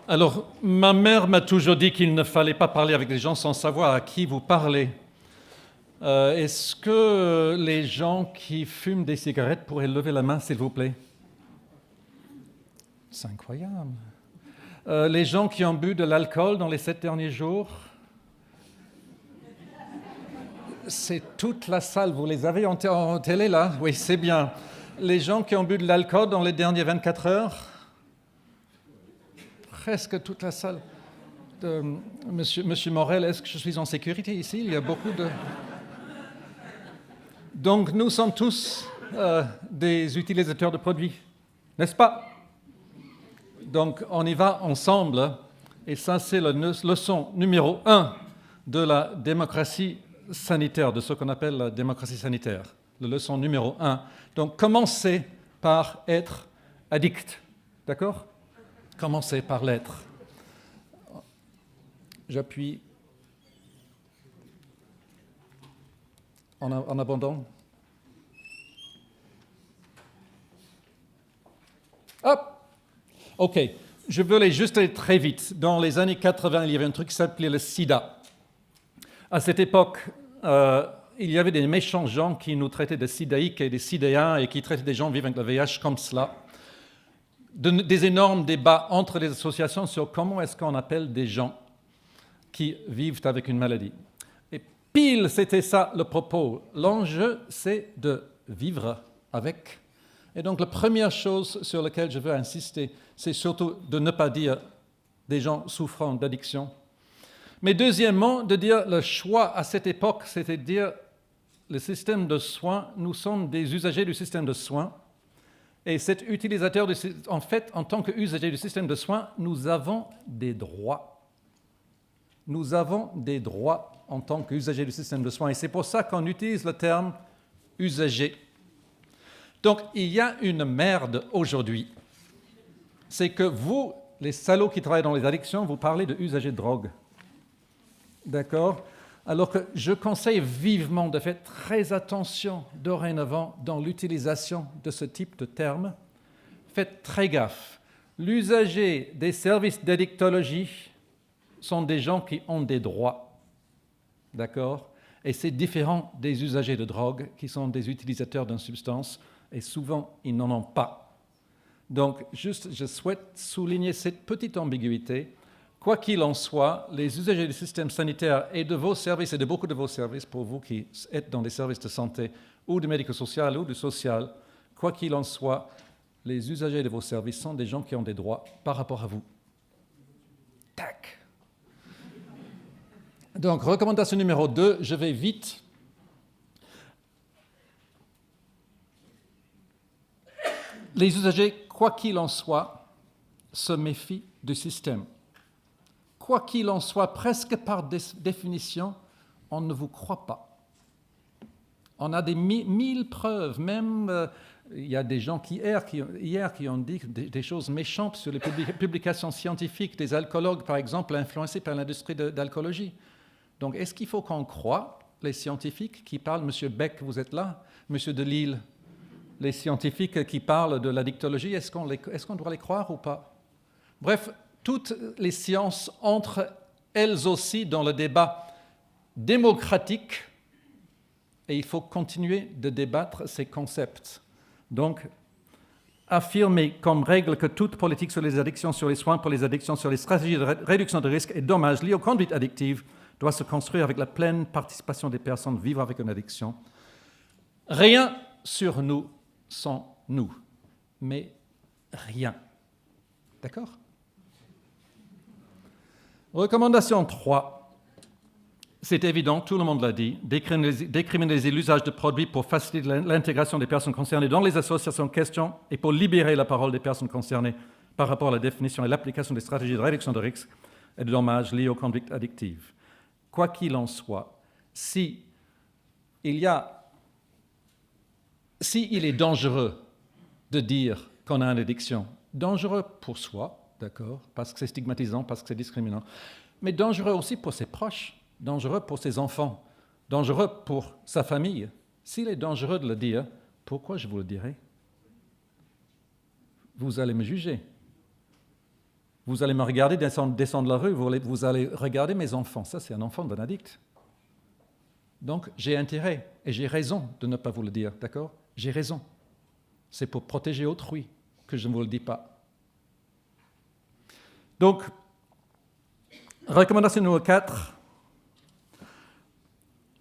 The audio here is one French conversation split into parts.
Alors, ma mère m'a toujours dit qu'il ne fallait pas parler avec les gens sans savoir à qui vous parlez. Est-ce que les gens qui fument des cigarettes pourraient lever la main, s'il vous plaît? C'est incroyable. Les gens qui ont bu de l'alcool dans les 7 derniers jours? C'est toute la salle. Vous les avez en télé, là? Oui, c'est bien. Les gens qui ont bu de l'alcool dans les dernières 24 heures? Presque toute la salle. Monsieur Morel, est-ce que je suis en sécurité ici? Il y a beaucoup de... Donc, nous sommes tous des utilisateurs de produits, n'est-ce pas? Donc, on y va ensemble. Et ça, c'est la leçon numéro 1 de la démocratie sanitaire, de ce qu'on appelle la démocratie sanitaire. La leçon numéro 1. Donc, commencez par être addict. D'accord? Commencez par l'être. J'appuie en abandon. Hop! OK. Je voulais juste aller très vite. Dans les années 80, il y avait un truc qui s'appelait le sida. À cette époque, il y avait des méchants gens qui nous traitaient de sidaïques et des sidéens et qui traitaient des gens vivant avec le VIH comme cela. Des énormes débats entre les associations sur comment est-ce qu'on appelle des gens qui vivent avec une maladie. Et pile, c'était ça le propos. L'enjeu, c'est de vivre avec. Et donc, la première chose sur laquelle je veux insister, c'est surtout de ne pas dire des gens souffrant d'addiction. Mais deuxièmement, de dire le choix à cette époque, c'était de dire le système de soins, nous sommes des usagers du système de soins. Et cet utilisateur, en fait, en tant qu'usager du système de soins, nous avons des droits. Nous avons des droits en tant qu'usager du système de soins. Et c'est pour ça qu'on utilise le terme usager. Donc, il y a une merde aujourd'hui. C'est que vous, les salauds qui travaillent dans les addictions, vous parlez de usagers de drogue. D'accord? Alors que je conseille vivement de faire très attention dorénavant dans l'utilisation de ce type de terme. Faites très gaffe. L'usager des services d'addictologie sont des gens qui ont des droits. D'accord? Et c'est différent des usagers de drogue qui sont des utilisateurs d'une substance et souvent ils n'en ont pas. Donc, juste, je souhaite souligner cette petite ambiguïté. Quoi qu'il en soit, les usagers du système sanitaire et de vos services, et de beaucoup de vos services, pour vous qui êtes dans des services de santé ou du médico-social ou du social, quoi qu'il en soit, les usagers de vos services sont des gens qui ont des droits par rapport à vous. Tac. Donc, recommandation numéro 2, je vais vite. Les usagers, quoi qu'il en soit, se méfient du système. Quoi qu'il en soit, presque par définition, on ne vous croit pas. On a des 1000 preuves, même il y a des gens qui hier qui ont dit des choses méchantes sur les publications scientifiques des alcoologues, par exemple, influencés par l'industrie d'alcoolologie. Donc, est-ce qu'il faut qu'on croie les scientifiques qui parlent, M. Beck, vous êtes là, M. Delisle, les scientifiques qui parlent de l'addictologie, est-ce qu'on doit les croire ou pas? Bref, toutes les sciences entrent elles aussi dans le débat démocratique et il faut continuer de débattre ces concepts. Donc, affirmer comme règle que toute politique sur les addictions, sur les soins pour les addictions, sur les stratégies de réduction de risques et dommages liés aux conduites addictives doit se construire avec la pleine participation des personnes vivant avec une addiction. Rien sur nous sans nous, mais rien. D'accord? Recommandation 3. C'est évident, tout le monde l'a dit, décriminaliser l'usage de produits pour faciliter l'intégration des personnes concernées dans les associations en question et pour libérer la parole des personnes concernées par rapport à la définition et l'application des stratégies de réduction de risques et de dommages liés aux conduites addictives. Quoi qu'il en soit, s'il est dangereux de dire qu'on a une addiction, dangereux pour soi, d'accord, parce que c'est stigmatisant, parce que c'est discriminant, mais dangereux aussi pour ses proches, dangereux pour ses enfants, dangereux pour sa famille. S'il est dangereux de le dire, pourquoi je vous le dirai? Vous allez me juger. Vous allez me regarder descendre la rue, vous allez regarder mes enfants. Ça, c'est un enfant d'un addict. Donc, j'ai intérêt et j'ai raison de ne pas vous le dire, d'accord? J'ai raison. C'est pour protéger autrui que je ne vous le dis pas. Donc, recommandation numéro 4,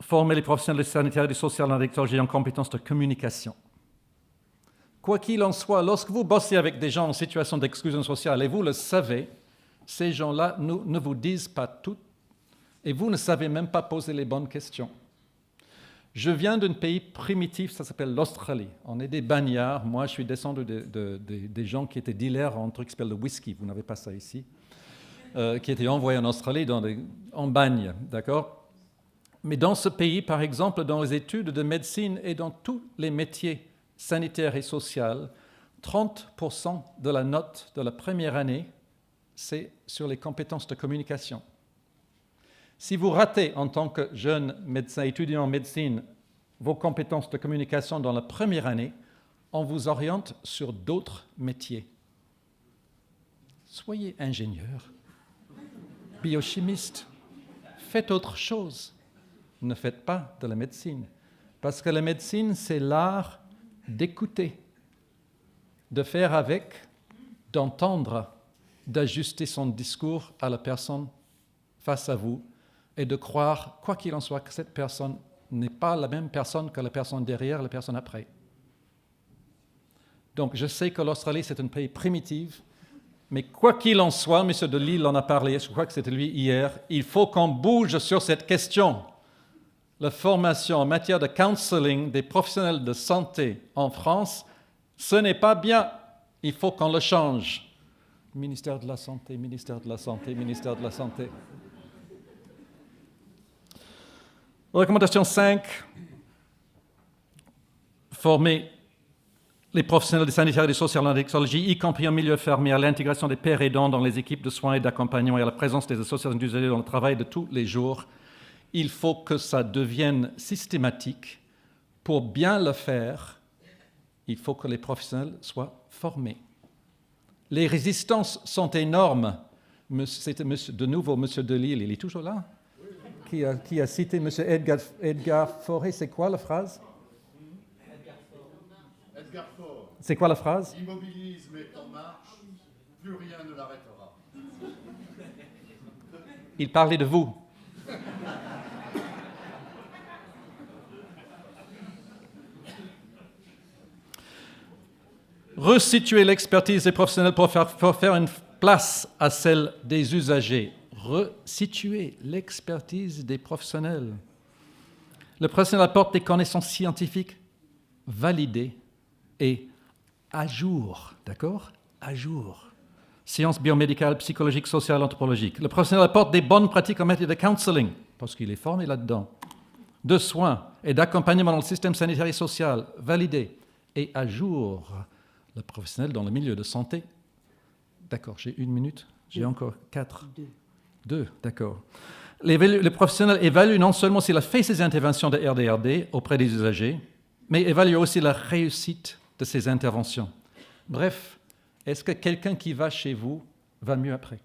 former les professionnels sanitaires et du social en addictologie en compétences de communication. Quoi qu'il en soit, lorsque vous bossez avec des gens en situation d'exclusion sociale, et vous le savez, ces gens-là ne vous disent pas tout, et vous ne savez même pas poser les bonnes questions. Je viens d'un pays primitif, ça s'appelle l'Australie. On est des bagnards. Moi, je suis descendu des gens qui étaient dealers en truc qui s'appelle le whisky. Vous n'avez pas ça ici. Qui étaient envoyés en Australie en bagne, d'accord? Mais dans ce pays, par exemple, dans les études de médecine et dans tous les métiers sanitaires et sociaux, 30% de la note de la première année, c'est sur les compétences de communication. Si vous ratez en tant que jeune médecin, étudiant en médecine, vos compétences de communication dans la première année, on vous oriente sur d'autres métiers. Soyez ingénieur, biochimiste, faites autre chose. Ne faites pas de la médecine. Parce que la médecine, c'est l'art d'écouter, de faire avec, d'entendre, d'ajuster son discours à la personne face à vous et de croire, quoi qu'il en soit, que cette personne n'est pas la même personne que la personne derrière, la personne après. Donc, je sais que l'Australie, c'est un pays primitif, mais quoi qu'il en soit, M. Delisle en a parlé, je crois que c'était lui hier, il faut qu'on bouge sur cette question. La formation en matière de counseling des professionnels de santé en France, ce n'est pas bien. Il faut qu'on le change. Ministère de la Santé, ministère de la Santé, ministère de la Santé. Recommandation 5. Former les professionnels des sanitaires et des sociales en addictologie, y compris en milieu fermé, à l'intégration des pairs aidants dans les équipes de soins et d'accompagnement et à la présence des associations d'usagers dans le travail de tous les jours. Il faut que ça devienne systématique. Pour bien le faire, il faut que les professionnels soient formés. Les résistances sont énormes. C'était de nouveau M. Delisle, il est toujours là, qui a cité M. Edgar Faure. C'est quoi la phrase? Edgar Faure. C'est quoi la phrase? L'immobilisme est en marche, plus rien ne l'arrêtera. Il parlait de vous. Resituer l'expertise des professionnels pour faire une place à celle des usagers. Resituer l'expertise des professionnels. Le professionnel apporte des connaissances scientifiques validées et à jour, d'accord? À jour. Sciences biomédicales, psychologiques, sociales, anthropologiques. Le professionnel apporte des bonnes pratiques en matière de counseling, parce qu'il est formé là-dedans, de soins et d'accompagnement dans le système sanitaire et social, validé et à jour. Le professionnel dans le milieu de santé. D'accord, j'ai 1 minute. J'ai encore 4. 2, d'accord. Le professionnel évalue non seulement s'il a fait ses interventions de RDRD auprès des usagers, mais évalue aussi la réussite de ces interventions. Bref, est-ce que quelqu'un qui va chez vous va mieux après?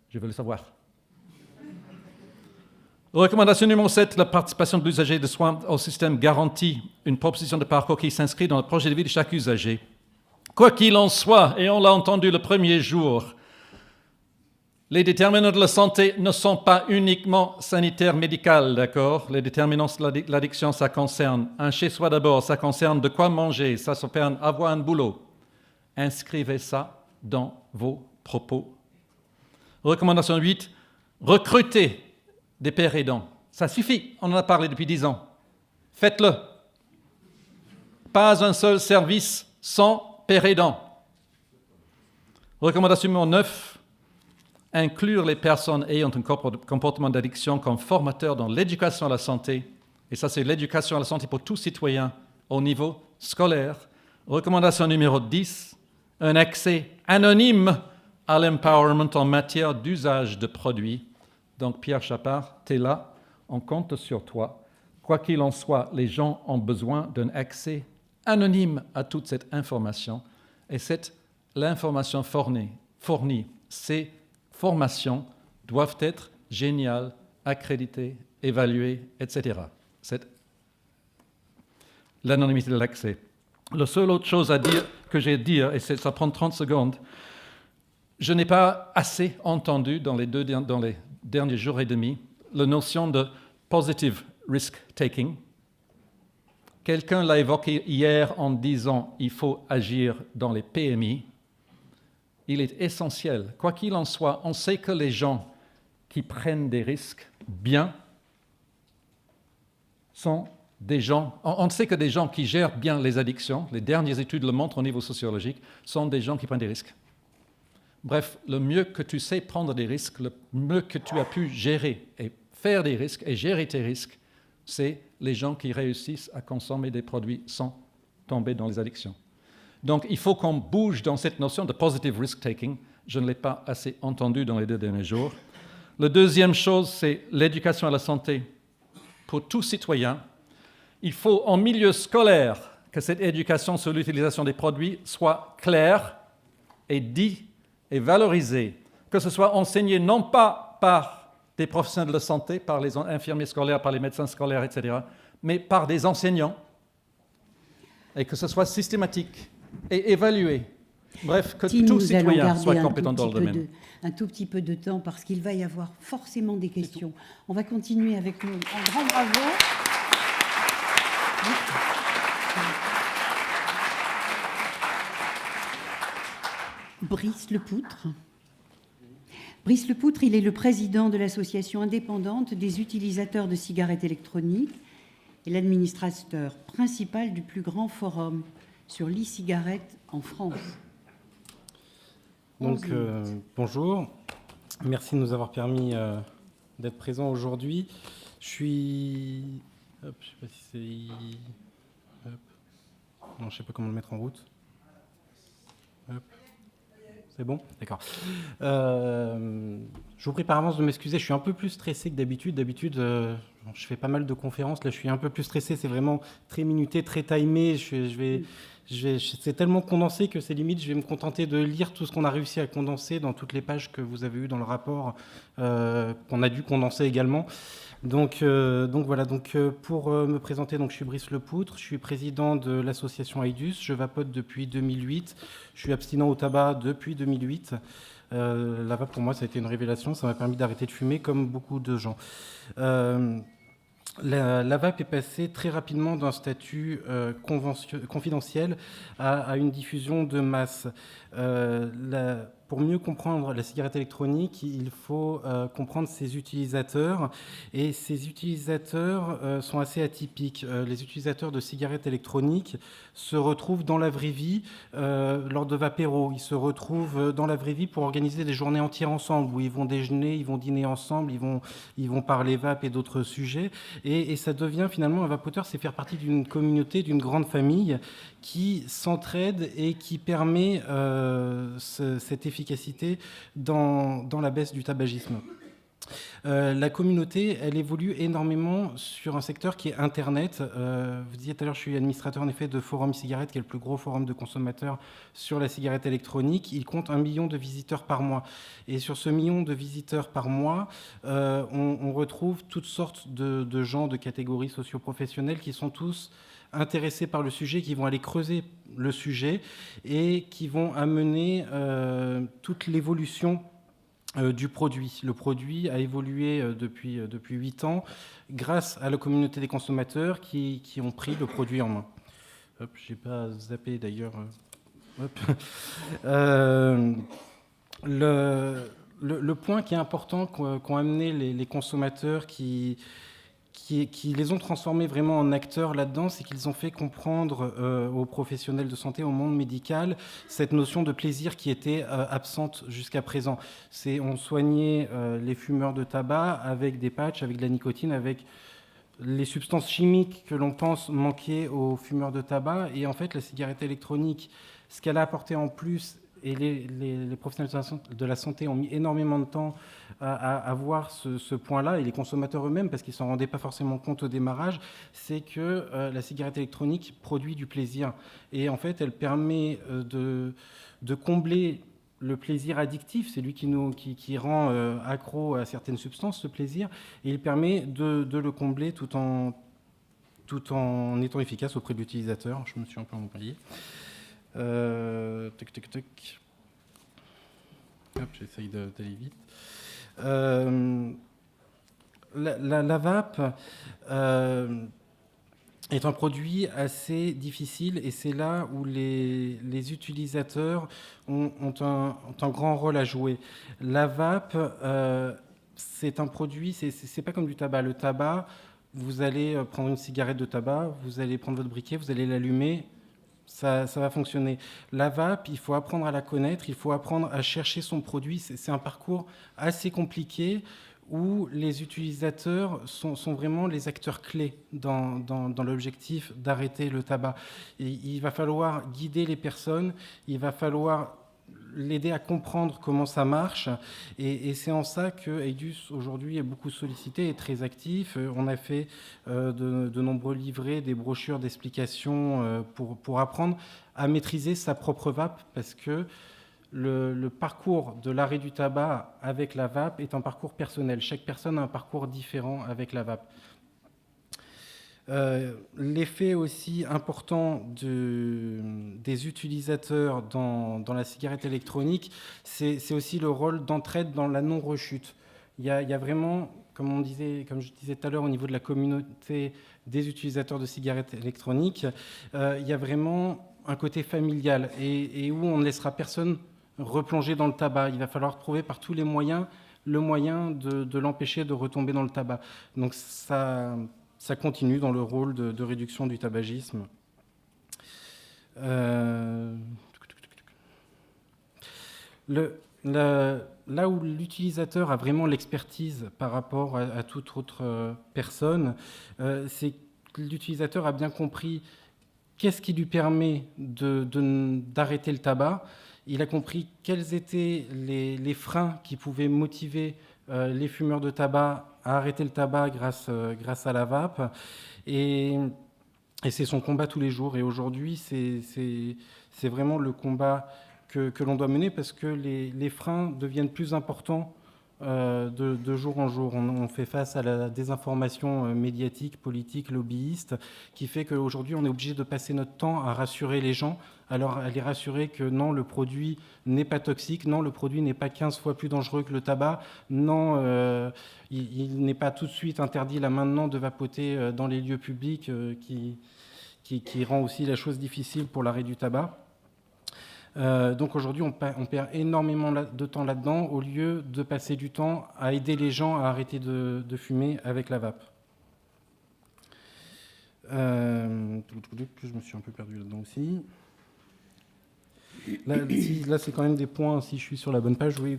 Je veux le savoir. Recommandation numéro 7, la participation de l'usager de soins au système garantit une proposition de parcours qui s'inscrit dans le projet de vie de chaque usager. Quoi qu'il en soit, et on l'a entendu le premier jour, les déterminants de la santé ne sont pas uniquement sanitaires médicaux, d'accord? Les déterminants de l'addiction, ça concerne un chez-soi d'abord, ça concerne de quoi manger, ça concerne avoir un boulot. Inscrivez ça dans vos propos. Recommandation 8, recrutez des pairs aidants. Ça suffit, on en a parlé depuis 10 ans. Faites-le. Pas un seul service sans pairs aidants. Recommandation numéro 9, inclure les personnes ayant un comportement d'addiction comme formateurs dans l'éducation à la santé. Et ça, c'est l'éducation à la santé pour tout citoyen au niveau scolaire. Recommandation numéro 10, un accès anonyme à l'empowerment en matière d'usage de produits. Donc, Pierre Chapard, tu es là, on compte sur toi. Quoi qu'il en soit, les gens ont besoin d'un accès anonyme à toute cette information. Et l'information fournie, ces formations doivent être géniales, accréditées, évaluées, etc. C'est l'anonymité de l'accès. La seule autre chose que j'ai à dire, et ça prend 30 secondes, je n'ai pas assez entendu dans les derniers jours et demi la notion de positive risk-taking. Quelqu'un l'a évoqué hier en disant qu'il faut agir dans les PMI. Il est essentiel. Quoi qu'il en soit, on sait que les gens qui prennent des risques bien sont des gens... On sait que des gens qui gèrent bien les addictions, les dernières études le montrent au niveau sociologique, sont des gens qui prennent des risques. Bref, le mieux que tu sais prendre des risques, le mieux que tu as pu gérer et faire des risques et gérer tes risques, c'est les gens qui réussissent à consommer des produits sans tomber dans les addictions. Donc, il faut qu'on bouge dans cette notion de positive risk-taking. Je ne l'ai pas assez entendu dans les 2 derniers jours. La deuxième chose, c'est l'éducation à la santé pour tout citoyen. Il faut, en milieu scolaire, que cette éducation sur l'utilisation des produits soit claire et dite et valorisée, que ce soit enseigné non pas par des professionnels de la santé, par les infirmiers scolaires, par les médecins scolaires, etc., mais par des enseignants, et que ce soit systématique et évalué. Bref, que tout citoyen soit compétent dans le domaine. Un tout petit peu de temps, parce qu'il va y avoir forcément des questions. On va continuer avec nous. Un grand bravo. Brice Lepoutre. Brice Lepoutre, il est le président de l'association indépendante des utilisateurs de cigarettes électroniques et l'administrateur principal du plus grand forum sur l'e-cigarette en France. Donc, bonjour. Merci de nous avoir permis d'être présents aujourd'hui. Je suis... Hop, je ne sais pas si c'est... Hop. Non, je ne sais pas comment le mettre en route. Hop. C'est bon ? D'accord. Je vous prie par avance de m'excuser, je suis un peu plus stressé que d'habitude. D'habitude, je fais pas mal de conférences. Là, je suis un peu plus stressé. C'est vraiment très minuté, très timé. C'est tellement condensé que c'est limite, je vais me contenter de lire tout ce qu'on a réussi à condenser dans toutes les pages que vous avez eues dans le rapport, qu'on a dû condenser également. Donc voilà, pour me présenter, je suis Brice Lepoutre, je suis président de l'association AIDUS, je vapote depuis 2008, je suis abstinent au tabac depuis 2008. La vape, pour moi, ça a été une révélation, ça m'a permis d'arrêter de fumer comme beaucoup de gens. La vape est passée très rapidement d'un statut confidentiel à une diffusion de masse. Pour mieux comprendre la cigarette électronique, il faut comprendre ses utilisateurs. Et ces utilisateurs sont assez atypiques. Les utilisateurs de cigarettes électroniques se retrouvent dans la vraie vie lors de vapéros. Ils se retrouvent dans la vraie vie pour organiser des journées entières ensemble, où ils vont déjeuner, ils vont dîner ensemble, ils vont parler vape et d'autres sujets. Et ça devient finalement, un vapoteur, c'est faire partie d'une communauté, d'une grande famille qui s'entraide et qui permet cette efficacité dans la baisse du tabagisme. La communauté, elle évolue énormément sur un secteur qui est Internet. Vous disiez tout à l'heure, je suis administrateur en effet de Forum Cigarette, qui est le plus gros forum de consommateurs sur la cigarette électronique. Il compte 1 million de visiteurs par mois. Et sur ce 1 million de visiteurs par mois, on retrouve toutes sortes de gens de catégories socio-professionnelles qui sont tous intéressés par le sujet, qui vont aller creuser le sujet et qui vont amener toute l'évolution du produit. Le produit a évolué depuis 8 ans grâce à la communauté des consommateurs qui ont pris le produit en main. Hop, je n'ai pas zappé d'ailleurs. Le point qui est important qu'ont amené les consommateurs qui les ont transformés vraiment en acteurs là-dedans, c'est qu'ils ont fait comprendre aux professionnels de santé, au monde médical, cette notion de plaisir qui était absente jusqu'à présent. On soignait les fumeurs de tabac avec des patchs, avec de la nicotine, avec les substances chimiques que l'on pense manquer aux fumeurs de tabac. Et en fait, la cigarette électronique, ce qu'elle a apporté en plus, et les professionnels de la santé ont mis énormément de temps à voir ce point-là, et les consommateurs eux-mêmes, parce qu'ils ne s'en rendaient pas forcément compte au démarrage, c'est que la cigarette électronique produit du plaisir. Et en fait, elle permet de combler le plaisir addictif, c'est lui qui rend accro à certaines substances, ce plaisir, et il permet de le combler tout en étant efficace auprès de l'utilisateur. Je me suis un peu embrouillé. Hop, j'essaye d'aller vite. La vape est un produit assez difficile, et c'est là où les utilisateurs ont un grand rôle à jouer. La vape, c'est un produit, c'est pas comme du tabac. Le tabac, vous allez prendre une cigarette de tabac, vous allez prendre votre briquet, vous allez l'allumer, ça va fonctionner. La vape, il faut apprendre à la connaître, il faut apprendre à chercher son produit. C'est un parcours assez compliqué où les utilisateurs sont vraiment les acteurs clés dans l'objectif d'arrêter le tabac. Et il va falloir guider les personnes, il va falloir l'aider à comprendre comment ça marche, et c'est en ça que EIDUS aujourd'hui est beaucoup sollicité et très actif. On a fait de nombreux livrets, des brochures d'explications pour apprendre à maîtriser sa propre vape, parce que le parcours de l'arrêt du tabac avec la vape est un parcours personnel. Chaque personne a un parcours différent avec la vape. L'effet aussi important des utilisateurs dans la cigarette électronique, c'est aussi le rôle d'entraide dans la non-rechute. Il y a vraiment, comme je disais tout à l'heure, au niveau de la communauté des utilisateurs de cigarettes électroniques, il y a vraiment un côté familial, et où on ne laissera personne replonger dans le tabac. Il va falloir trouver par tous les moyens le moyen de l'empêcher de retomber dans le tabac. Donc ça continue dans le rôle de réduction du tabagisme. Là où l'utilisateur a vraiment l'expertise par rapport à toute autre personne, c'est que l'utilisateur a bien compris qu'est-ce qui lui permet d'arrêter le tabac. Il a compris quels étaient les freins qui pouvaient motiver les fumeurs de tabac à arrêter le tabac grâce à la vape. Et c'est son combat tous les jours. Et aujourd'hui, c'est vraiment le combat que l'on doit mener, parce que les freins deviennent plus importants de jour en jour. On fait face à la désinformation médiatique, politique, lobbyiste, qui fait qu'aujourd'hui, on est obligé de passer notre temps à rassurer les gens, alors à les rassurer que non, le produit n'est pas toxique, non, le produit n'est pas 15 fois plus dangereux que le tabac, non, il n'est pas tout de suite interdit là maintenant de vapoter dans les lieux publics, qui rend aussi la chose difficile pour l'arrêt du tabac. Donc aujourd'hui, on perd énormément de temps là-dedans, au lieu de passer du temps à aider les gens à arrêter de fumer avec la vape. Je me suis un peu perdu là-dedans aussi. Là, c'est quand même des points, si je suis sur la bonne page, oui,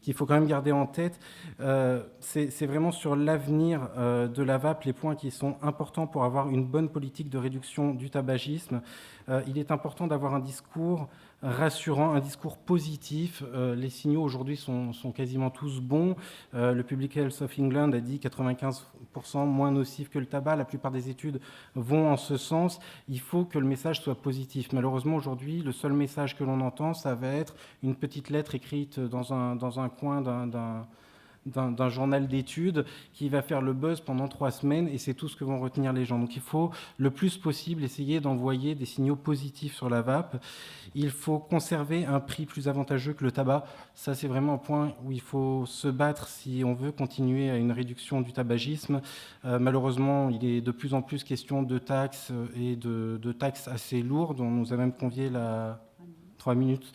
qu'il faut quand même garder en tête. C'est vraiment sur l'avenir de la vape, les points qui sont importants pour avoir une bonne politique de réduction du tabagisme. Il est important d'avoir un discours rassurant, un discours positif. Les signaux aujourd'hui sont quasiment tous bons. Le Public Health of England a dit 95% moins nocif que le tabac. La plupart des études vont en ce sens. Il faut que le message soit positif. Malheureusement, aujourd'hui, le seul message que l'on entend, ça va être une petite lettre écrite dans un coin d'un journal d'études qui va faire le buzz pendant 3 semaines, et c'est tout ce que vont retenir les gens. Donc il faut le plus possible essayer d'envoyer des signaux positifs sur la vape. Il faut conserver un prix plus avantageux que le tabac. Ça, c'est vraiment un point où il faut se battre si on veut continuer à une réduction du tabagisme. Malheureusement, il est de plus en plus question de taxes, et de taxes assez lourdes. On nous a même convié 3 minutes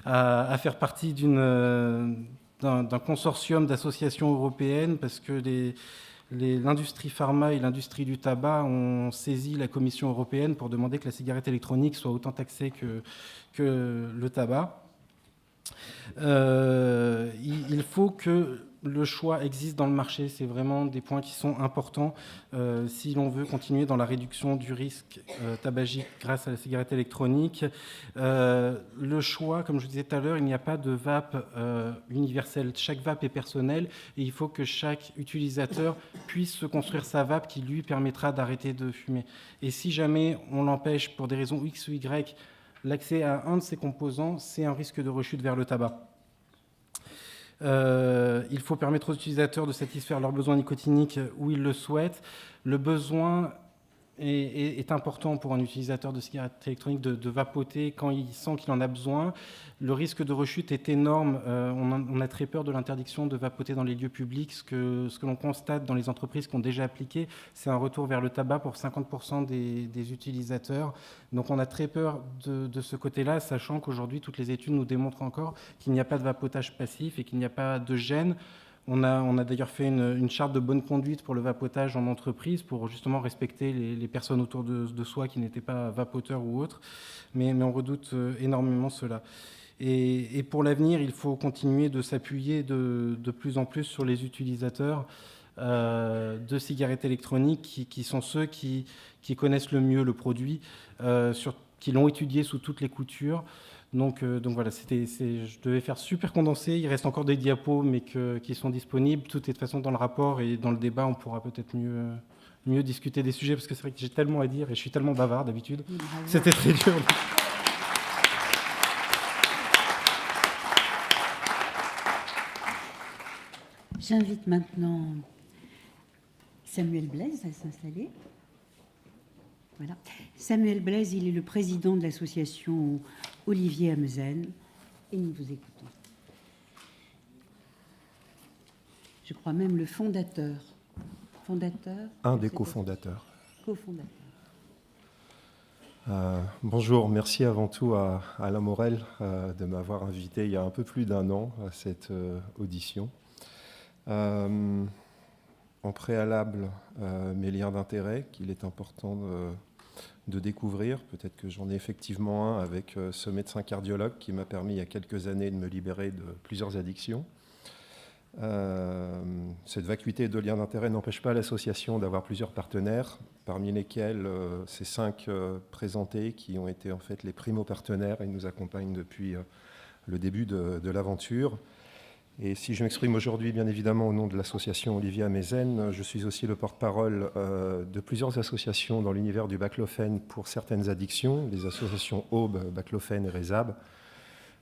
à faire partie d'un consortium d'associations européennes, parce que l'industrie pharma et l'industrie du tabac ont saisi la Commission européenne pour demander que la cigarette électronique soit autant taxée que le tabac. Il faut que le choix existe dans le marché, c'est vraiment des points qui sont importants si l'on veut continuer dans la réduction du risque tabagique grâce à la cigarette électronique. Le choix, comme je vous disais tout à l'heure, il n'y a pas de vape universelle. Chaque vape est personnelle et il faut que chaque utilisateur puisse se construire sa vape qui lui permettra d'arrêter de fumer. Et si jamais on l'empêche pour des raisons X ou Y, l'accès à un de ces composants, c'est un risque de rechute vers le tabac. Il faut permettre aux utilisateurs de satisfaire leurs besoins nicotiniques où ils le souhaitent. Le besoin est important pour un utilisateur de cigarette électronique de vapoter quand il sent qu'il en a besoin. Le risque de rechute est énorme. On a très peur de l'interdiction de vapoter dans les lieux publics. Ce que l'on constate dans les entreprises qui ont déjà appliqué, c'est un retour vers le tabac pour 50% des utilisateurs. Donc on a très peur de ce côté-là, sachant qu'aujourd'hui, toutes les études nous démontrent encore qu'il n'y a pas de vapotage passif et qu'il n'y a pas de gêne. On a d'ailleurs fait une charte de bonne conduite pour le vapotage en entreprise pour justement respecter les personnes autour de soi qui n'étaient pas vapoteurs ou autres. Mais on redoute énormément cela. Et pour l'avenir, il faut continuer de s'appuyer de plus en plus sur les utilisateurs de cigarettes électroniques qui sont ceux qui connaissent le mieux le produit, qui l'ont étudié sous toutes les coutures. Donc voilà, je devais faire super condensé. Il reste encore des diapos, mais qui sont disponibles. Tout est de toute façon dans le rapport et dans le débat, on pourra peut-être mieux discuter des sujets, parce que c'est vrai que j'ai tellement à dire et je suis tellement bavard d'habitude. C'était très dur. J'invite maintenant Samuel Blaise à s'installer. Voilà. Samuel Blaise, il est le président de l'association Olivier Amezen et nous vous écoutons. Je crois même le fondateur. Un des cofondateurs. Cofondateur. Bonjour, merci avant tout à Alain Morel de m'avoir invité il y a un peu plus d'1 an à cette audition. En préalable, mes liens d'intérêt qu'il est important de découvrir. Peut-être que j'en ai effectivement un avec ce médecin cardiologue qui m'a permis il y a quelques années de me libérer de plusieurs addictions. Cette vacuité de liens d'intérêt n'empêche pas l'association d'avoir plusieurs partenaires, parmi lesquels ces 5 présentés qui ont été en fait les primo-partenaires et nous accompagnent depuis le début de l'aventure. Et si je m'exprime aujourd'hui, bien évidemment, au nom de l'association Olivier Amezen, je suis aussi le porte-parole de plusieurs associations dans l'univers du baclofène pour certaines addictions, les associations Aube, Baclofène et Rézab,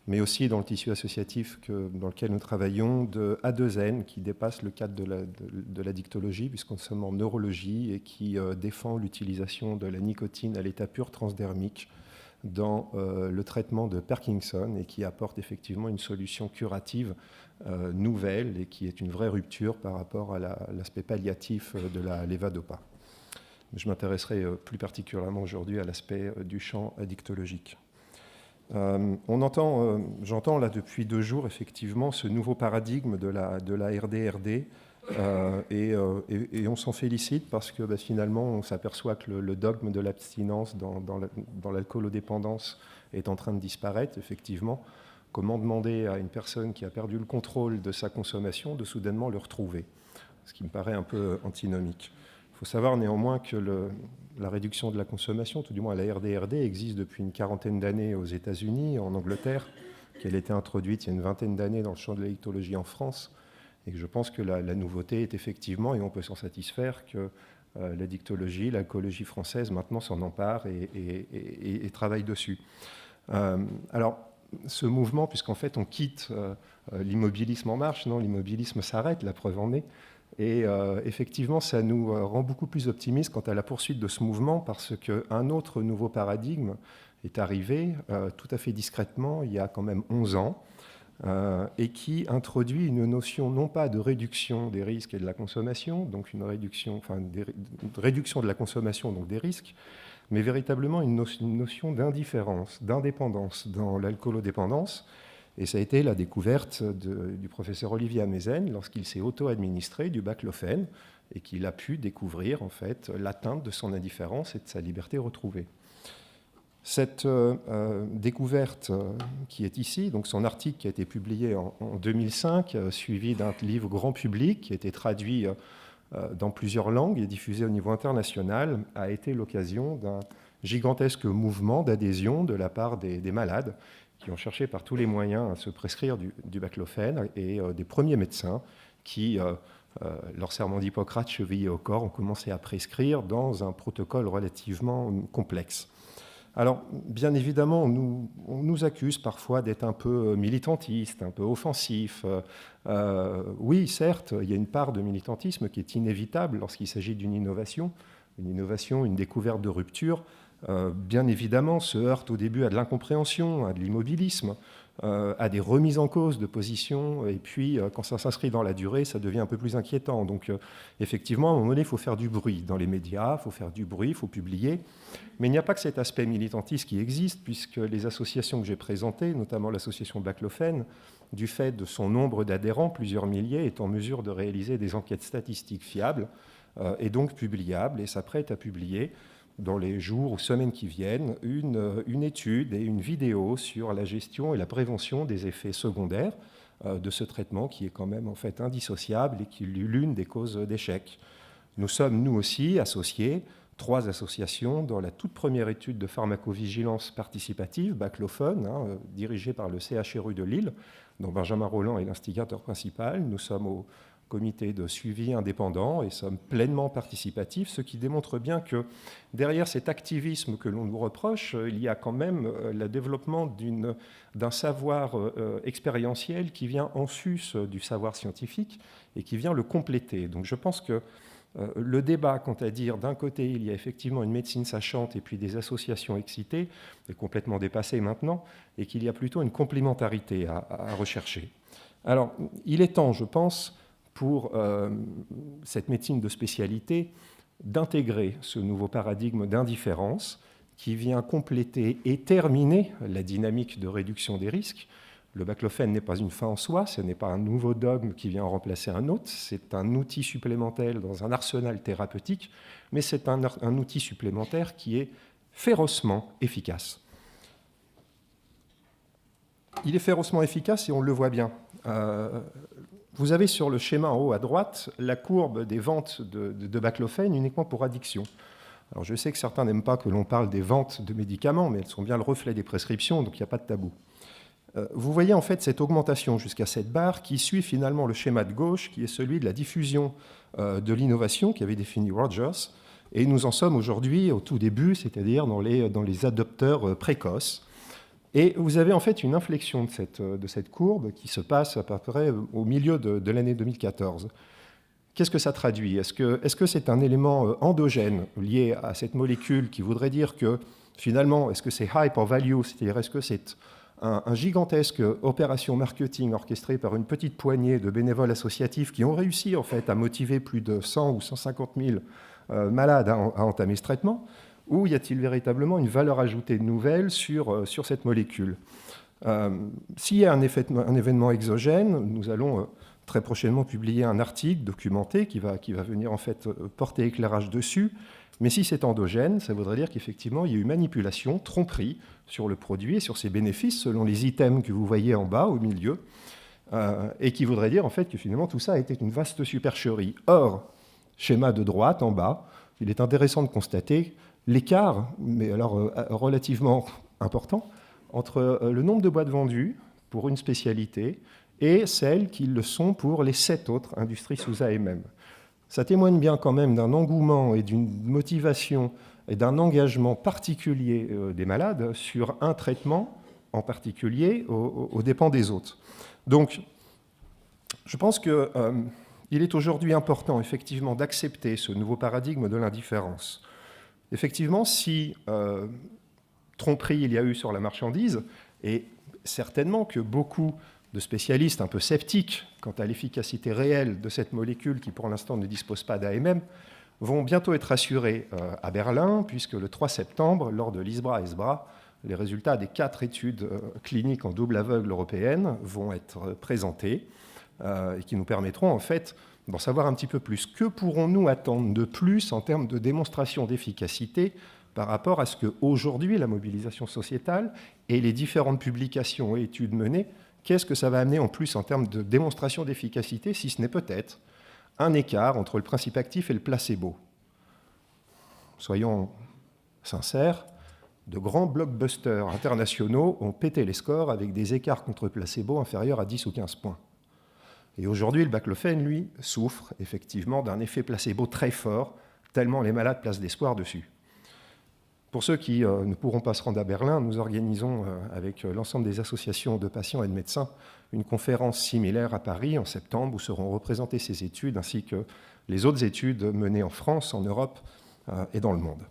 mais aussi dans le tissu associatif dans lequel nous travaillons de A2N, qui dépasse le cadre de la dictologie, puisqu'on sommes en neurologie, et qui défend l'utilisation de la nicotine à l'état pur transdermique dans le traitement de Parkinson et qui apporte effectivement une solution curative nouvelle et qui est une vraie rupture par rapport à l'aspect palliatif de la levodopa. Je m'intéresserai plus particulièrement aujourd'hui à l'aspect du champ addictologique. J'entends là depuis 2 jours effectivement ce nouveau paradigme de la RD-RD et on s'en félicite parce que finalement on s'aperçoit que le dogme de l'abstinence dans l'alcoolodépendance est en train de disparaître effectivement. Comment demander à une personne qui a perdu le contrôle de sa consommation de soudainement le retrouver? Ce qui me paraît un peu antinomique. Il faut savoir néanmoins que la réduction de la consommation, tout du moins la RD-RD, existe depuis une 40aine d'années aux États-Unis, en Angleterre, qu'elle a été introduite il y a une 20aine d'années dans le champ de l'addictologie en France, et que je pense que la nouveauté est effectivement, et on peut s'en satisfaire, que l'addictologie, l'alcoolologie française maintenant s'en empare et travaille dessus. Alors, ce mouvement, puisqu'en fait on quitte l'immobilisme en marche, non, l'immobilisme s'arrête, la preuve en est. Et effectivement, ça nous rend beaucoup plus optimistes quant à la poursuite de ce mouvement parce qu'un autre nouveau paradigme est arrivé tout à fait discrètement il y a quand même 11 ans et qui introduit une notion non pas de réduction des risques et de la consommation, donc une réduction de la consommation, donc des risques, mais véritablement une notion d'indifférence, d'indépendance dans l'alcoolodépendance. Et ça a été la découverte du professeur Olivier Amezen lorsqu'il s'est auto-administré du baclofène et qu'il a pu découvrir en fait l'atteinte de son indifférence et de sa liberté retrouvée. Cette découverte qui est ici, donc son article qui a été publié en 2005, suivi d'un livre grand public qui a été traduit dans plusieurs langues et diffusé au niveau international, a été l'occasion d'un gigantesque mouvement d'adhésion de la part des malades qui ont cherché par tous les moyens à se prescrire du baclofène et des premiers médecins qui, leur serment d'Hippocrate chevillé au corps, ont commencé à prescrire dans un protocole relativement complexe. Alors, bien évidemment, on nous accuse parfois d'être un peu militantistes, un peu offensifs. Oui, certes, il y a une part de militantisme qui est inévitable lorsqu'il s'agit d'une innovation, une découverte de rupture. Bien évidemment, se heurte au début à de l'incompréhension, à de l'immobilisme, à des remises en cause de position, et puis quand ça s'inscrit dans la durée, ça devient un peu plus inquiétant. Donc effectivement, à un moment donné, il faut faire du bruit dans les médias, il faut faire du bruit, il faut publier. Mais il n'y a pas que cet aspect militantiste qui existe, puisque les associations que j'ai présentées, notamment l'association Baclofen, du fait de son nombre d'adhérents, plusieurs milliers, est en mesure de réaliser des enquêtes statistiques fiables et donc publiables, et s'apprête à publier dans les jours ou semaines qui viennent, une étude et une vidéo sur la gestion et la prévention des effets secondaires de ce traitement qui est quand même en fait indissociable et qui est l'une des causes d'échec. Nous sommes, nous aussi, associés, 3 associations, dans la toute première étude de pharmacovigilance participative, Baclofen, dirigée par le CHRU de Lille, dont Benjamin Rolland est l'instigateur principal. Nous sommes au comité de suivi indépendant et sommes pleinement participatifs, ce qui démontre bien que derrière cet activisme que l'on nous reproche, il y a quand même le développement d'un savoir expérientiel qui vient en sus du savoir scientifique et qui vient le compléter. Donc je pense que le débat, quant à dire d'un côté il y a effectivement une médecine sachante et puis des associations excitées, est complètement dépassé maintenant, et qu'il y a plutôt une complémentarité à rechercher. Alors il est temps, je pense, pour cette médecine de spécialité, d'intégrer ce nouveau paradigme d'indifférence qui vient compléter et terminer la dynamique de réduction des risques. Le baclofène n'est pas une fin en soi, ce n'est pas un nouveau dogme qui vient remplacer un autre, c'est un outil supplémentaire dans un arsenal thérapeutique, mais c'est un outil supplémentaire qui est férocement efficace. Il est férocement efficace et on le voit bien. Vous avez sur le schéma en haut à droite la courbe des ventes de baclofène uniquement pour addiction. Alors je sais que certains n'aiment pas que l'on parle des ventes de médicaments, mais elles sont bien le reflet des prescriptions, donc il n'y a pas de tabou. Vous voyez en fait cette augmentation jusqu'à cette barre qui suit finalement le schéma de gauche, qui est celui de la diffusion de l'innovation qu'avait défini Rogers. Et nous en sommes aujourd'hui au tout début, c'est-à-dire dans les adopteurs précoces. Et vous avez en fait une inflexion de cette courbe qui se passe à peu près au milieu de l'année 2014. Qu'est-ce que ça traduit ? Est-ce que c'est un élément endogène lié à cette molécule qui voudrait dire que finalement, est-ce que c'est hype or value ? C'est-à-dire est-ce que c'est un gigantesque opération marketing orchestrée par une petite poignée de bénévoles associatifs qui ont réussi en fait à motiver plus de 100 ou 150 000 malades à entamer ce traitement ? Ou y a-t-il véritablement une valeur ajoutée nouvelle sur cette molécule ? S'il y a un événement exogène, nous allons très prochainement publier un article documenté qui va venir en fait porter éclairage dessus. Mais si c'est endogène, ça voudrait dire qu'effectivement, il y a eu manipulation, tromperie sur le produit et sur ses bénéfices selon les items que vous voyez en bas, au milieu, et qui voudrait dire en fait que finalement tout ça a été une vaste supercherie. Or, schéma de droite en bas, il est intéressant de constater l'écart, mais alors relativement important, entre le nombre de boîtes vendues pour une spécialité et celles qui le sont pour les 7 autres industries sous AMM. Ça témoigne bien quand même d'un engouement et d'une motivation et d'un engagement particulier des malades sur un traitement en particulier aux dépens des autres. Donc, je pense qu'il est aujourd'hui important effectivement d'accepter ce nouveau paradigme de l'indifférence. Effectivement, si tromperie il y a eu sur la marchandise, et certainement que beaucoup de spécialistes un peu sceptiques quant à l'efficacité réelle de cette molécule qui pour l'instant ne dispose pas d'AMM, vont bientôt être assurés à Berlin, puisque le 3 septembre, lors de l'ISBRA-ESBRA, les résultats des 4 études cliniques en double aveugle européennes vont être présentés et qui nous permettront en fait d'en savoir un petit peu plus. Que pourrons-nous attendre de plus en termes de démonstration d'efficacité par rapport à ce qu'aujourd'hui, la mobilisation sociétale et les différentes publications et études menées, qu'est-ce que ça va amener en plus en termes de démonstration d'efficacité, si ce n'est peut-être un écart entre le principe actif et le placebo. Soyons sincères, de grands blockbusters internationaux ont pété les scores avec des écarts contre placebo inférieurs à 10 ou 15 points. Et aujourd'hui, le baclofène, lui, souffre effectivement d'un effet placebo très fort, tellement les malades placent d'espoir dessus. Pour ceux qui ne pourront pas se rendre à Berlin, nous organisons avec l'ensemble des associations de patients et de médecins une conférence similaire à Paris en septembre où seront représentées ces études ainsi que les autres études menées en France, en Europe et dans le monde.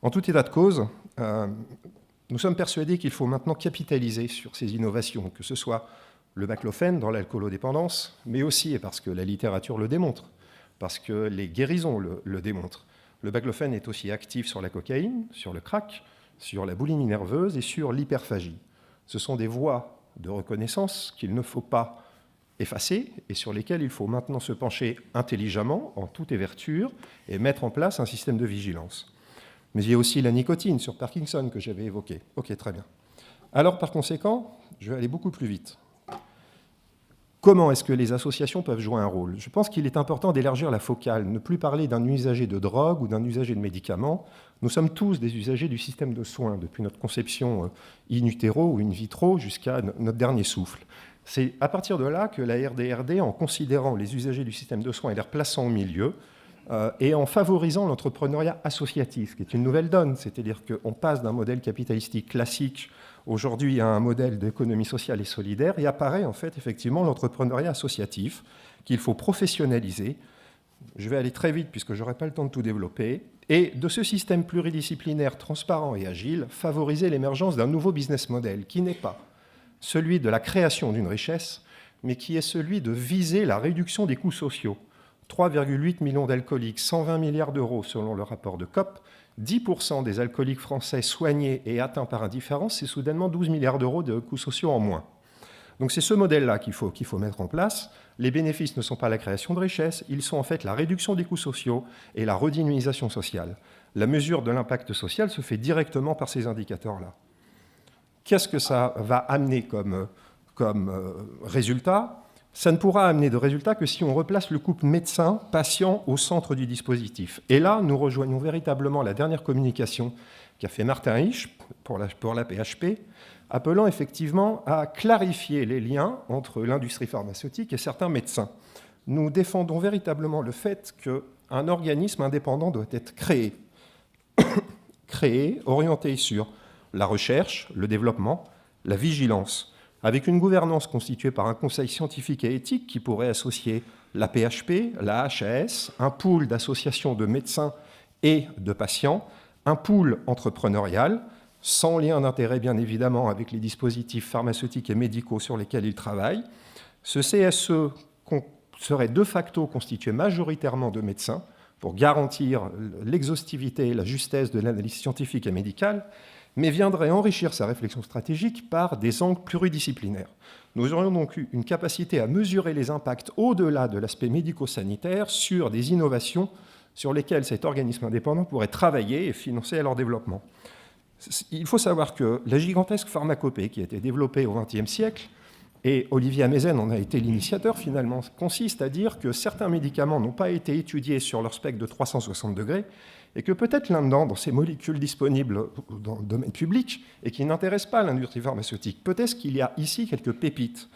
En tout état de cause, nous sommes persuadés qu'il faut maintenant capitaliser sur ces innovations, que ce soit le baclofène dans l'alcoolodépendance, mais aussi, et parce que la littérature le démontre, parce que les guérisons le démontrent, le baclofène est aussi actif sur la cocaïne, sur le crack, sur la boulimie nerveuse et sur l'hyperphagie. Ce sont des voies de reconnaissance qu'il ne faut pas effacer et sur lesquelles il faut maintenant se pencher intelligemment, en toute éverture, et mettre en place un système de vigilance. Mais il y a aussi la nicotine sur Parkinson que j'avais évoquée. Ok, très bien. Alors, par conséquent, je vais aller beaucoup plus vite. Comment est-ce que les associations peuvent jouer un rôle? Je pense qu'il est important d'élargir la focale, ne plus parler d'un usager de drogue ou d'un usager de médicaments. Nous sommes tous des usagers du système de soins, depuis notre conception in utero ou in vitro jusqu'à notre dernier souffle. C'est à partir de là que la RDRD, en considérant les usagers du système de soins et les replaçant au milieu, et en favorisant l'entrepreneuriat associatif, qui est une nouvelle donne, c'est-à-dire qu'on passe d'un modèle capitalistique classique aujourd'hui à un modèle d'économie sociale et solidaire, et apparaît en fait effectivement l'entrepreneuriat associatif qu'il faut professionnaliser. Je vais aller très vite puisque je n'aurai pas le temps de tout développer. Et de ce système pluridisciplinaire, transparent et agile, favoriser l'émergence d'un nouveau business model qui n'est pas celui de la création d'une richesse, mais qui est celui de viser la réduction des coûts sociaux. 3,8 millions d'alcooliques, 120 milliards d'euros selon le rapport de COP, 10% des alcooliques français soignés et atteints par indifférence, c'est soudainement 12 milliards d'euros de coûts sociaux en moins. Donc c'est ce modèle-là qu'il faut mettre en place. Les bénéfices ne sont pas la création de richesses, ils sont en fait la réduction des coûts sociaux et la redynamisation sociale. La mesure de l'impact social se fait directement par ces indicateurs-là. Qu'est-ce que ça va amener comme résultat ? Ça ne pourra amener de résultat que si on replace le couple médecin-patient au centre du dispositif. Et là, nous rejoignons véritablement la dernière communication qu'a fait Martin Hirsch pour la PHP, appelant effectivement à clarifier les liens entre l'industrie pharmaceutique et certains médecins. Nous défendons véritablement le fait qu'un organisme indépendant doit être créé, orienté sur la recherche, le développement, la vigilance, avec une gouvernance constituée par un conseil scientifique et éthique qui pourrait associer la PHP, la HAS, un pool d'associations de médecins et de patients, un pool entrepreneurial, sans lien d'intérêt bien évidemment avec les dispositifs pharmaceutiques et médicaux sur lesquels ils travaillent. Ce CSE serait de facto constitué majoritairement de médecins pour garantir l'exhaustivité et la justesse de l'analyse scientifique et médicale, mais viendrait enrichir sa réflexion stratégique par des angles pluridisciplinaires. Nous aurions donc eu une capacité à mesurer les impacts au-delà de l'aspect médico-sanitaire sur des innovations sur lesquelles cet organisme indépendant pourrait travailler et financer leur développement. Il faut savoir que la gigantesque pharmacopée qui a été développée au XXe siècle, et Olivier Amezen en a été l'initiateur finalement, consiste à dire que certains médicaments n'ont pas été étudiés sur leur spectre de 360 degrés, et que peut-être là-dedans, dans ces molécules disponibles dans le domaine public et qui n'intéressent pas l'industrie pharmaceutique, peut-être qu'il y a ici quelques pépites.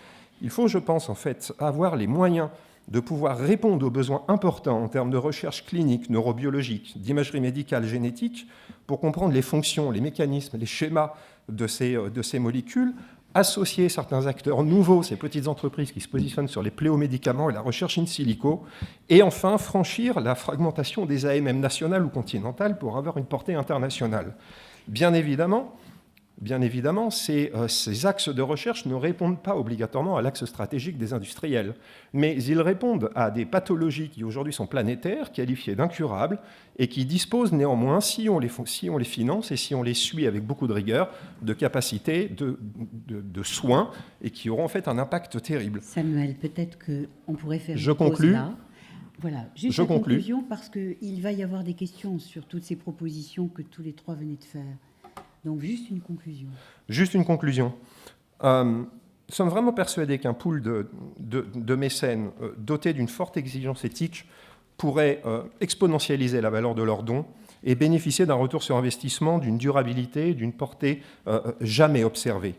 Il faut, je pense, en fait, avoir les moyens de pouvoir répondre aux besoins importants en termes de recherche clinique, neurobiologique, d'imagerie médicale, génétique, pour comprendre les fonctions, les mécanismes, les schémas de ces molécules, associer certains acteurs nouveaux, ces petites entreprises qui se positionnent sur les pléomédicaments et la recherche in silico, et enfin franchir la fragmentation des AMM nationales ou continentales pour avoir une portée internationale. Bien évidemment, ces axes de recherche ne répondent pas obligatoirement à l'axe stratégique des industriels, mais ils répondent à des pathologies qui aujourd'hui sont planétaires, qualifiées d'incurables, et qui disposent néanmoins, si on les finance et si on les suit avec beaucoup de rigueur, de capacités de soins, et qui auront en fait un impact terrible. Samuel, peut-être qu'on pourrait faire Je une pause conclus. là. Voilà, juste Je la conclus. conclusion, parce qu'il va y avoir des questions sur toutes ces propositions que tous les trois venaient de faire. Donc, juste une conclusion. Juste une conclusion. Nous sommes vraiment persuadés qu'un pool de mécènes dotés d'une forte exigence éthique pourrait exponentialiser la valeur de leurs dons et bénéficier d'un retour sur investissement, d'une durabilité, d'une portée jamais observée.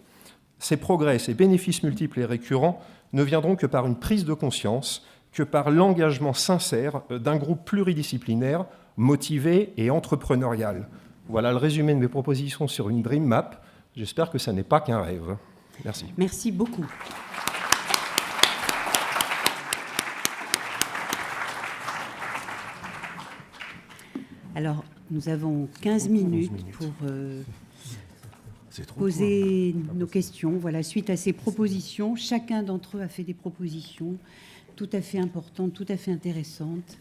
Ces progrès, ces bénéfices multiples et récurrents ne viendront que par une prise de conscience, que par l'engagement sincère d'un groupe pluridisciplinaire, motivé et entrepreneurial. Voilà le résumé de mes propositions sur une Dream Map. J'espère que ça n'est pas qu'un rêve. Merci. Merci beaucoup. Alors, nous avons 15 minutes pour poser nos questions. Voilà, suite à ces propositions, chacun d'entre eux a fait des propositions tout à fait importantes, tout à fait intéressantes.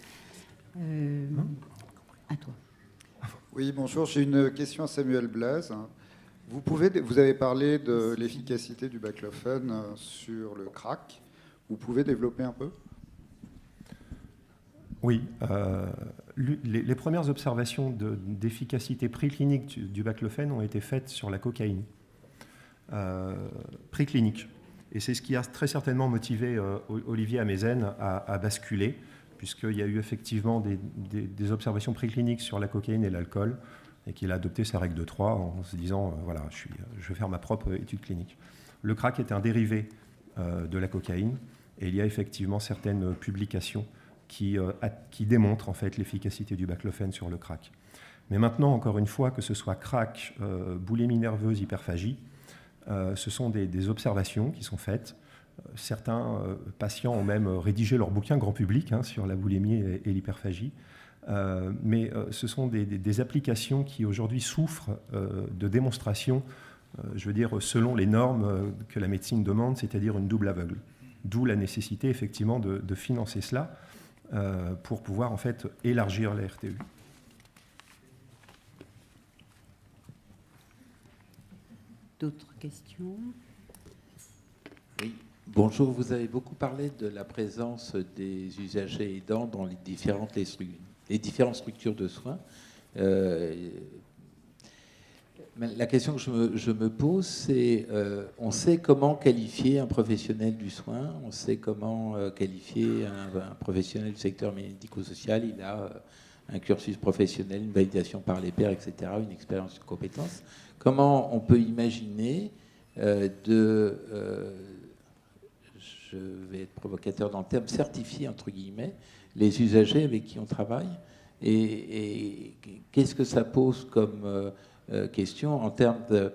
À toi. Oui, bonjour. J'ai une question à Samuel Blaise. Vous avez parlé de l'efficacité du baclofen sur le crack. Vous pouvez développer un peu ? Oui. Les premières observations d'efficacité préclinique du baclofen ont été faites sur la cocaïne. Préclinique. Et c'est ce qui a très certainement motivé Olivier Amezen à basculer, puisqu'il y a eu effectivement des observations précliniques sur la cocaïne et l'alcool, et qu'il a adopté sa règle de 3 en se disant, voilà, je vais faire ma propre étude clinique. Le crack est un dérivé de la cocaïne, et il y a effectivement certaines publications qui démontrent en fait l'efficacité du baclofen sur le crack. Mais maintenant, encore une fois, que ce soit crack, boulimie nerveuse, hyperphagie, ce sont des observations qui sont faites. Certains patients ont même rédigé leur bouquin grand public sur la boulimie et l'hyperphagie. Mais ce sont des applications qui aujourd'hui souffrent de démonstrations, je veux dire, selon les normes que la médecine demande, c'est-à-dire une double aveugle. D'où la nécessité effectivement de financer cela pour pouvoir en fait élargir la RTU. D'autres questions ? Oui. Bonjour, vous avez beaucoup parlé de la présence des usagers aidants dans les différentes structures de soins. La question que je me pose, c'est on sait comment qualifier un professionnel du soin, on sait comment qualifier un professionnel du secteur médico-social, il a un cursus professionnel, une validation par les pairs, etc., une expérience, une compétence. Comment on peut imaginer je vais être provocateur dans le terme, certifier, entre guillemets, les usagers avec qui on travaille et qu'est-ce que ça pose comme question en termes de...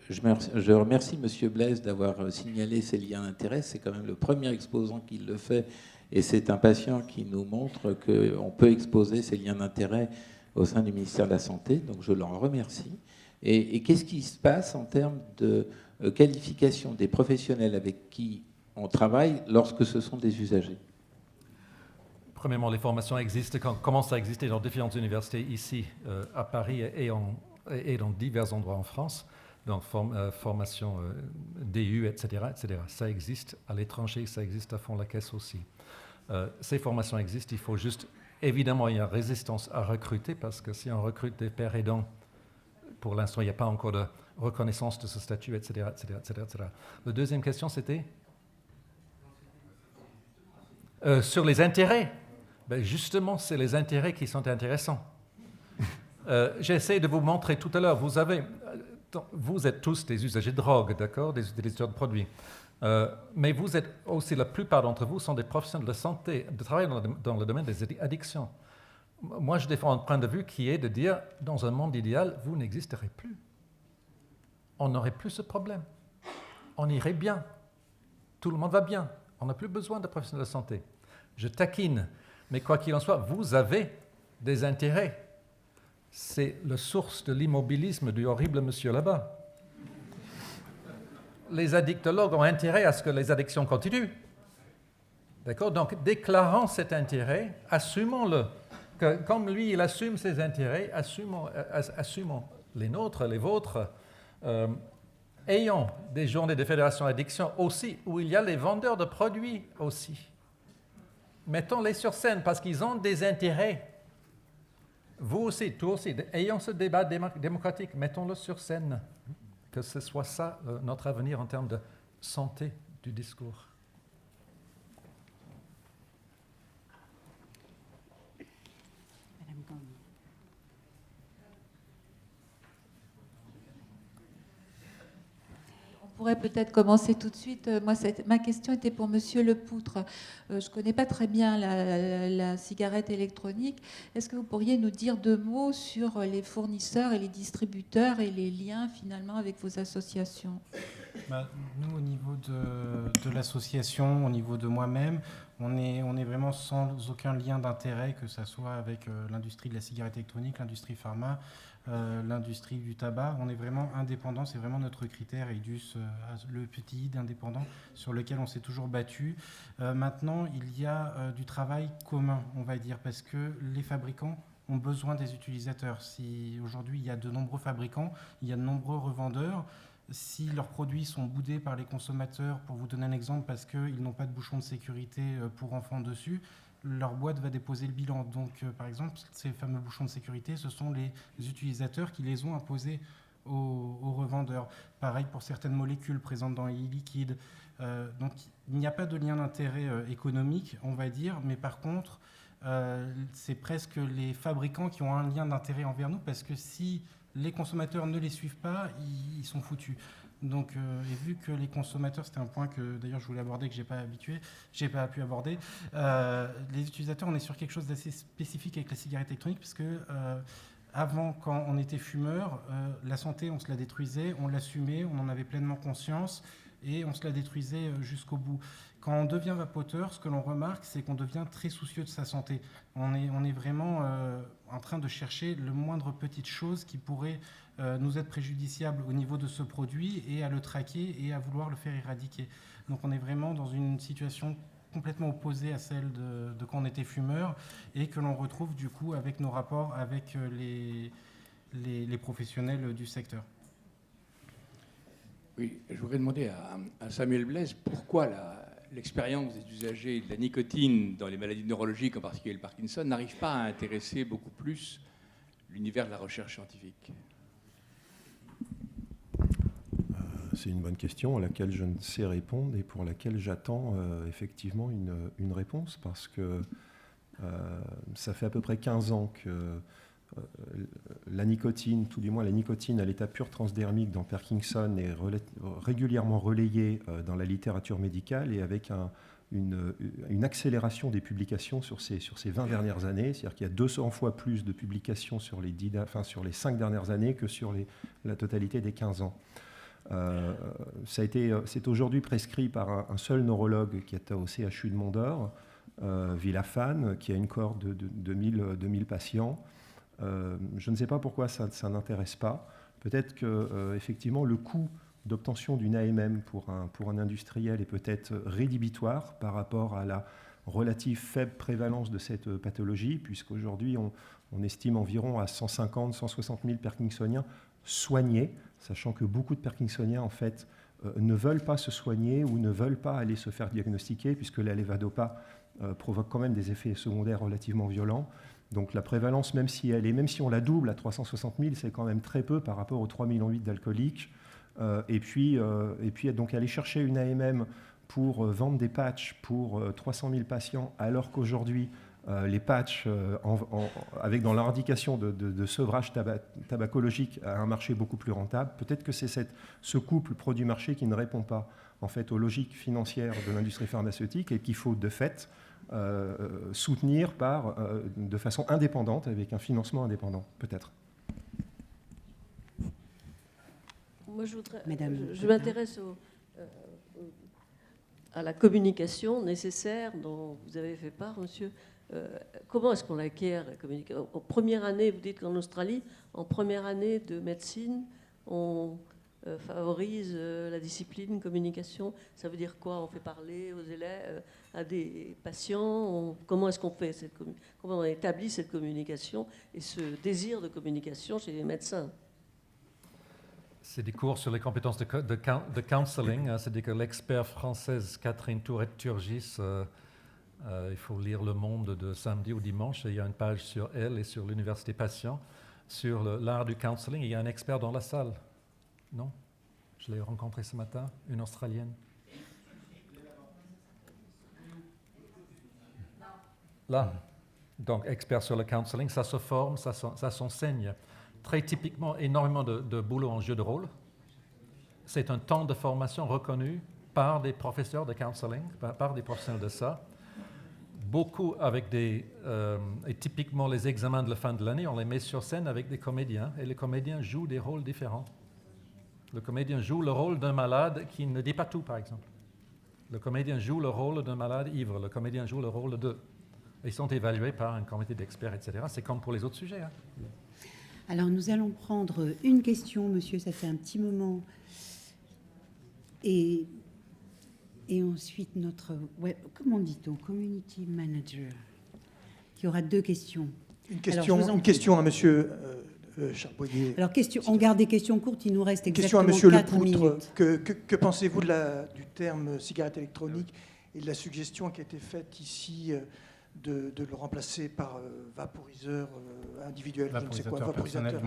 Je remercie M. Blaise d'avoir signalé ces liens d'intérêt. C'est quand même le premier exposant qui le fait et c'est un patient qui nous montre qu'on peut exposer ces liens d'intérêt au sein du ministère de la Santé. Donc je l'en remercie. Et qu'est-ce qui se passe en termes de qualification des professionnels avec qui on travaille lorsque ce sont des usagers? Premièrement, les formations commencent à exister dans différentes universités ici à Paris et dans divers endroits en France. Donc formation DU, etc., etc. Ça existe à l'étranger, ça existe à fond la caisse aussi. Ces formations existent, il faut juste... Évidemment, il y a résistance à recruter parce que si on recrute des pères aidants, pour l'instant, il n'y a pas encore de reconnaissance de ce statut, etc., etc., etc., etc. La deuxième question, c'était sur les intérêts. Ben justement, c'est les intérêts qui sont intéressants. J'ai essayé de vous montrer tout à l'heure, vous êtes tous des usagers de drogue, d'accord, des utilisateurs de produits. Mais vous êtes aussi, la plupart d'entre vous sont des professionnels de santé, de travail dans le domaine des addictions. Moi, je défends un point de vue qui est de dire, dans un monde idéal, vous n'existerez plus. On n'aurait plus ce problème. On irait bien. Tout le monde va bien. On n'a plus besoin de professionnels de santé. Je taquine, mais quoi qu'il en soit, vous avez des intérêts. C'est la source de l'immobilisme du horrible monsieur là-bas. Les addictologues ont intérêt à ce que les addictions continuent. D'accord ? Donc, déclarant cet intérêt, assumons-le. Comme lui, il assume ses intérêts, assumons les nôtres, les vôtres. Ayons des journées de fédération addiction aussi, où il y a les vendeurs de produits aussi. mettons-les sur scène parce qu'ils ont des intérêts. Vous aussi, toi aussi, ayons ce débat démocratique, mettons-le sur scène. Que ce soit ça notre avenir en termes de santé du discours. Madame Gagné. On pourrait peut-être commencer tout de suite. Moi, ma question était pour Monsieur Lepoutre. Je ne connais pas très bien la cigarette électronique. Est-ce que vous pourriez nous dire 2 mots sur les fournisseurs et les distributeurs et les liens finalement avec vos associations? Nous, au niveau de l'association, au niveau de moi-même, on est vraiment sans aucun lien d'intérêt, que ce soit avec l'industrie de la cigarette électronique, l'industrie pharma, l'industrie du tabac. On est vraiment indépendant, c'est vraiment notre critère, EIDUS, le petit I d'indépendant sur lequel on s'est toujours battu. Maintenant, il y a du travail commun, on va dire, parce que les fabricants ont besoin des utilisateurs. Si aujourd'hui il y a de nombreux fabricants, il y a de nombreux revendeurs, si leurs produits sont boudés par les consommateurs, pour vous donner un exemple, parce qu'ils n'ont pas de bouchon de sécurité pour enfants dessus, leur boîte va déposer le bilan. Donc, par exemple, ces fameux bouchons de sécurité, ce sont les utilisateurs qui les ont imposés aux revendeurs. Pareil pour certaines molécules présentes dans les liquides. Donc, il n'y a pas de lien d'intérêt économique, on va dire, mais par contre, c'est presque les fabricants qui ont un lien d'intérêt envers nous, parce que si les consommateurs ne les suivent pas, ils sont foutus. Donc, et vu que les consommateurs, c'était un point que d'ailleurs je voulais aborder, que j'ai pas pu aborder, les utilisateurs, on est sur quelque chose d'assez spécifique avec la cigarette électronique, parce que avant, quand on était fumeur, la santé, on se la détruisait, on l'assumait, on en avait pleinement conscience, et on se la détruisait jusqu'au bout. Quand on devient vapoteur, ce que l'on remarque, c'est qu'on devient très soucieux de sa santé. On est vraiment en train de chercher le moindre petite chose qui pourrait nous être préjudiciable au niveau de ce produit, et à le traquer et à vouloir le faire éradiquer. Donc on est vraiment dans une situation complètement opposée à celle de quand on était fumeur, et que l'on retrouve du coup avec nos rapports avec les professionnels du secteur. Oui, je voudrais demander à Samuel Blaise pourquoi l'expérience des usagers de la nicotine dans les maladies neurologiques, en particulier le Parkinson, n'arrive pas à intéresser beaucoup plus l'univers de la recherche scientifique. C'est une bonne question à laquelle je ne sais répondre et pour laquelle j'attends effectivement une réponse, parce que ça fait à peu près 15 ans que la nicotine, tout du moins la nicotine à l'état pur transdermique dans Parkinson est régulièrement relayée dans la littérature médicale, et avec une accélération des publications sur ces 20 dernières années. C'est-à-dire qu'il y a 200 fois plus de publications sur les 5 dernières années que sur la totalité des 15 ans. C'est aujourd'hui prescrit par un seul neurologue qui est au CHU de Mondor, Villafane, qui a une cohorte de 2000 patients. Je ne sais pas pourquoi ça n'intéresse pas. Peut-être que effectivement le coût d'obtention d'une AMM pour un industriel est peut-être rédhibitoire par rapport à la relative faible prévalence de cette pathologie, puisqu'aujourd'hui on estime environ à 150-160 000 Parkinsoniens soignés, sachant que beaucoup de Parkinsoniens en fait ne veulent pas se soigner ou ne veulent pas aller se faire diagnostiquer, puisque la levodopa provoque quand même des effets secondaires relativement violents. Donc la prévalence, même si on la double à 360 000, c'est quand même très peu par rapport aux 3,8 millions d'alcooliques. Et puis donc aller chercher une AMM pour vendre des patchs pour 300 000 patients, alors qu'aujourd'hui les patchs avec dans leur indication de sevrage tabacologique a un marché beaucoup plus rentable. Peut-être que c'est ce couple produit-marché qui ne répond pas en fait aux logiques financières de l'industrie pharmaceutique, et qu'il faut de fait soutenir de façon indépendante, avec un financement indépendant, peut-être. Moi, je m'intéresse à la communication nécessaire dont vous avez fait part, monsieur. Comment est-ce qu'on acquiert la communication? En première année, vous dites qu'en Australie, en première année de médecine, on favorise la discipline communication. Ça veut dire quoi? On fait parler aux élèves, à des patients? Comment est-ce qu'on fait comment on établit cette communication et ce désir de communication chez les médecins? C'est des cours sur les compétences de counseling, c'est-à-dire que l'expert française Catherine Tourette-Turgis Il faut lire Le Monde de samedi ou dimanche, et il y a une page sur elle et sur l'Université Patient, sur l'art du counseling. Il y a un expert dans la salle. Non? Je l'ai rencontré ce matin, une Australienne. Là. Donc, expert sur le counseling, ça se forme, ça s'enseigne. Très typiquement, énormément de boulot en jeu de rôle. C'est un temps de formation reconnu par des professeurs de counseling, par des professionnels de ça. Beaucoup avec et typiquement les examens de la fin de l'année, on les met sur scène avec des comédiens, et les comédiens jouent des rôles différents. Le comédien joue le rôle d'un malade qui ne dit pas tout, par exemple. Le comédien joue le rôle d'un malade ivre, le comédien joue le rôle d'eux. Ils sont évalués par un comité d'experts, etc. C'est comme pour les autres sujets. Hein. Alors, nous allons prendre une question, monsieur, ça fait un petit moment. Et ensuite, notre comment dit-on, community manager, qui aura 2 questions. Une question à monsieur Charbonnier. Alors, on garde des questions courtes, il nous reste exactement 4 question à monsieur minutes. Lepoutre. Que pensez-vous du terme cigarette électronique et de la suggestion qui a été faite ici de le remplacer par vaporiseur individuel, je ne sais quoi, vaporisateur.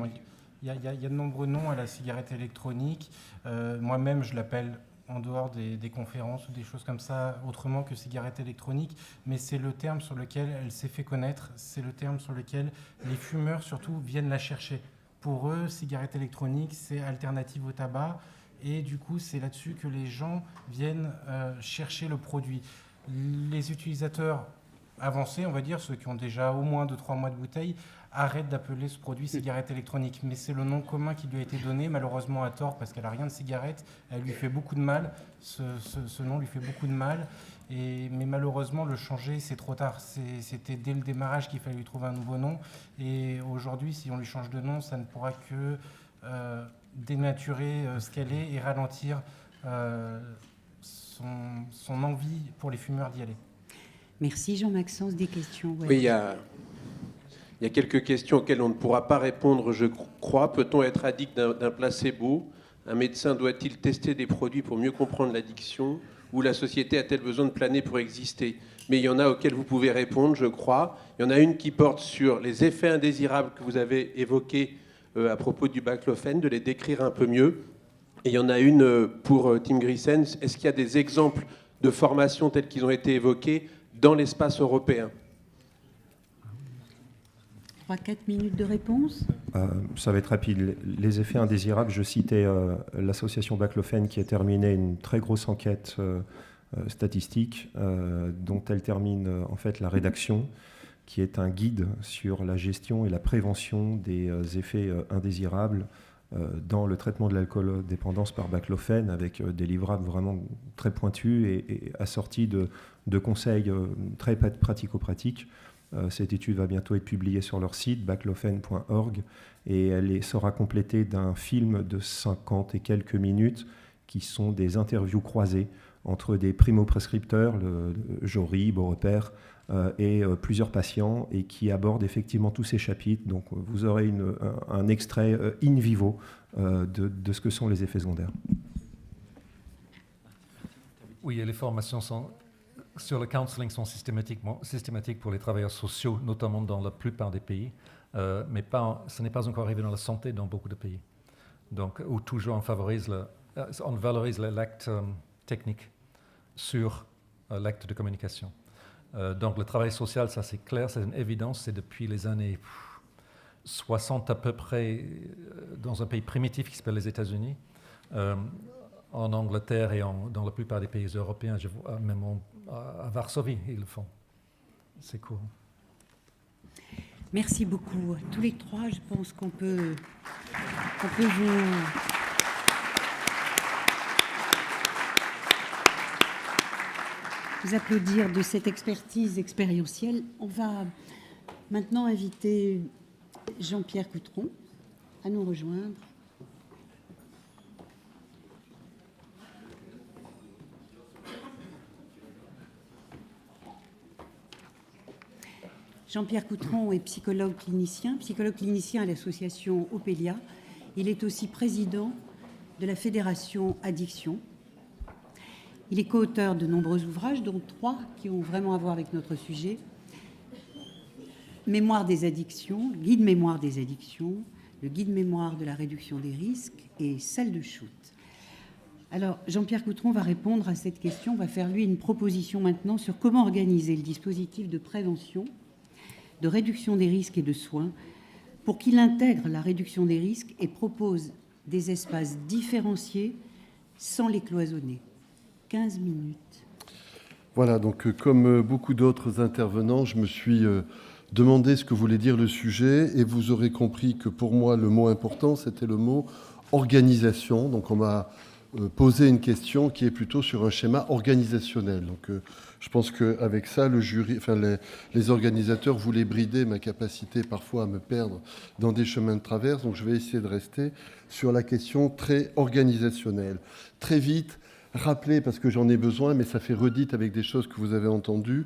Il y a de nombreux noms à la cigarette électronique. Moi-même, je l'appelle en dehors des conférences ou des choses comme ça, autrement que cigarette électronique, mais c'est le terme sur lequel elle s'est fait connaître, c'est le terme sur lequel les fumeurs surtout viennent la chercher. Pour eux, cigarette électronique, c'est alternative au tabac, et du coup, c'est là-dessus que les gens viennent chercher le produit. Les utilisateurs avancés, on va dire, ceux qui ont déjà au moins 2-3 mois de bouteille, arrêtent d'appeler ce produit cigarette électronique. Mais c'est le nom commun qui lui a été donné, malheureusement à tort, parce qu'elle n'a rien de cigarette. Elle lui fait beaucoup de mal. Ce nom lui fait beaucoup de mal. Mais malheureusement, le changer, c'est trop tard. C'était dès le démarrage qu'il fallait lui trouver un nouveau nom. Et aujourd'hui, si on lui change de nom, ça ne pourra que dénaturer ce qu'elle est et ralentir son envie pour les fumeurs d'y aller. Merci Jean-Maxence. Des questions? Oui, il y a quelques questions auxquelles on ne pourra pas répondre, je crois. Peut-on être addict d'un placebo? Un médecin doit-il tester des produits pour mieux comprendre l'addiction? Ou la société a-t-elle besoin de planer pour exister? Mais il y en a auxquelles vous pouvez répondre, je crois. Il y en a une qui porte sur les effets indésirables que vous avez évoqués à propos du baclofen, de les décrire un peu mieux. Et il y en a une pour Tim Grissens. Est-ce qu'il y a des exemples de formations telles qu'ils ont été évoqués dans l'espace européen? 3-4 minutes de réponse. Ça va être rapide. Les effets indésirables, je citais l'association Baclofen qui a terminé une très grosse enquête statistique dont elle termine en fait la rédaction, qui est un guide sur la gestion et la prévention des effets indésirables dans le traitement de l'alcool-dépendance par baclofen, avec des livrables vraiment très pointus et assortis de conseils très pratico-pratiques. Cette étude va bientôt être publiée sur leur site, baclofen.org, et elle sera complétée d'un film de 50 et quelques minutes qui sont des interviews croisées entre des primo-prescripteurs, le Jory, Beaurepaire, et plusieurs patients, et qui abordent effectivement tous ces chapitres. Donc vous aurez un extrait in vivo de ce que sont les effets secondaires. Oui, et les formations sur le counseling sont systématiques pour les travailleurs sociaux, notamment dans la plupart des pays, mais ce n'est pas encore arrivé dans la santé dans beaucoup de pays. Donc, où toujours on valorise l'acte technique sur l'acte de communication. Donc le travail social, ça c'est clair, c'est une évidence, c'est depuis les années 60 à peu près, dans un pays primitif qui s'appelle les États-Unis. En Angleterre et dans la plupart des pays européens, même à Varsovie, ils le font. C'est cool. Merci beaucoup. Tous les trois, je pense qu'on peut vous applaudir de cette expertise expérientielle. On va maintenant inviter Jean-Pierre Coutron à nous rejoindre. Jean-Pierre Coutron est psychologue clinicien à l'association Opélia. Il est aussi président de la Fédération Addiction. Il est co-auteur de nombreux ouvrages, dont 3 qui ont vraiment à voir avec notre sujet. Mémoire des addictions, guide mémoire des addictions, le guide mémoire de la réduction des risques et salle de shoot. Alors, Jean-Pierre Coutron va répondre à cette question, va faire lui une proposition maintenant sur comment organiser le dispositif de prévention, de réduction des risques et de soins pour qu'il intègre la réduction des risques et propose des espaces différenciés sans les cloisonner. 15 minutes. Voilà, donc comme beaucoup d'autres intervenants, je me suis demandé ce que voulait dire le sujet et vous aurez compris que pour moi, le mot important, c'était le mot organisation. Donc on m'a posé une question qui est plutôt sur un schéma organisationnel. Donc je pense qu'avec ça, le jury, enfin les organisateurs voulaient brider ma capacité parfois à me perdre dans des chemins de traverse. Donc je vais essayer de rester sur la question très organisationnelle. Très vite, rappeler, parce que j'en ai besoin, mais ça fait redite avec des choses que vous avez entendues,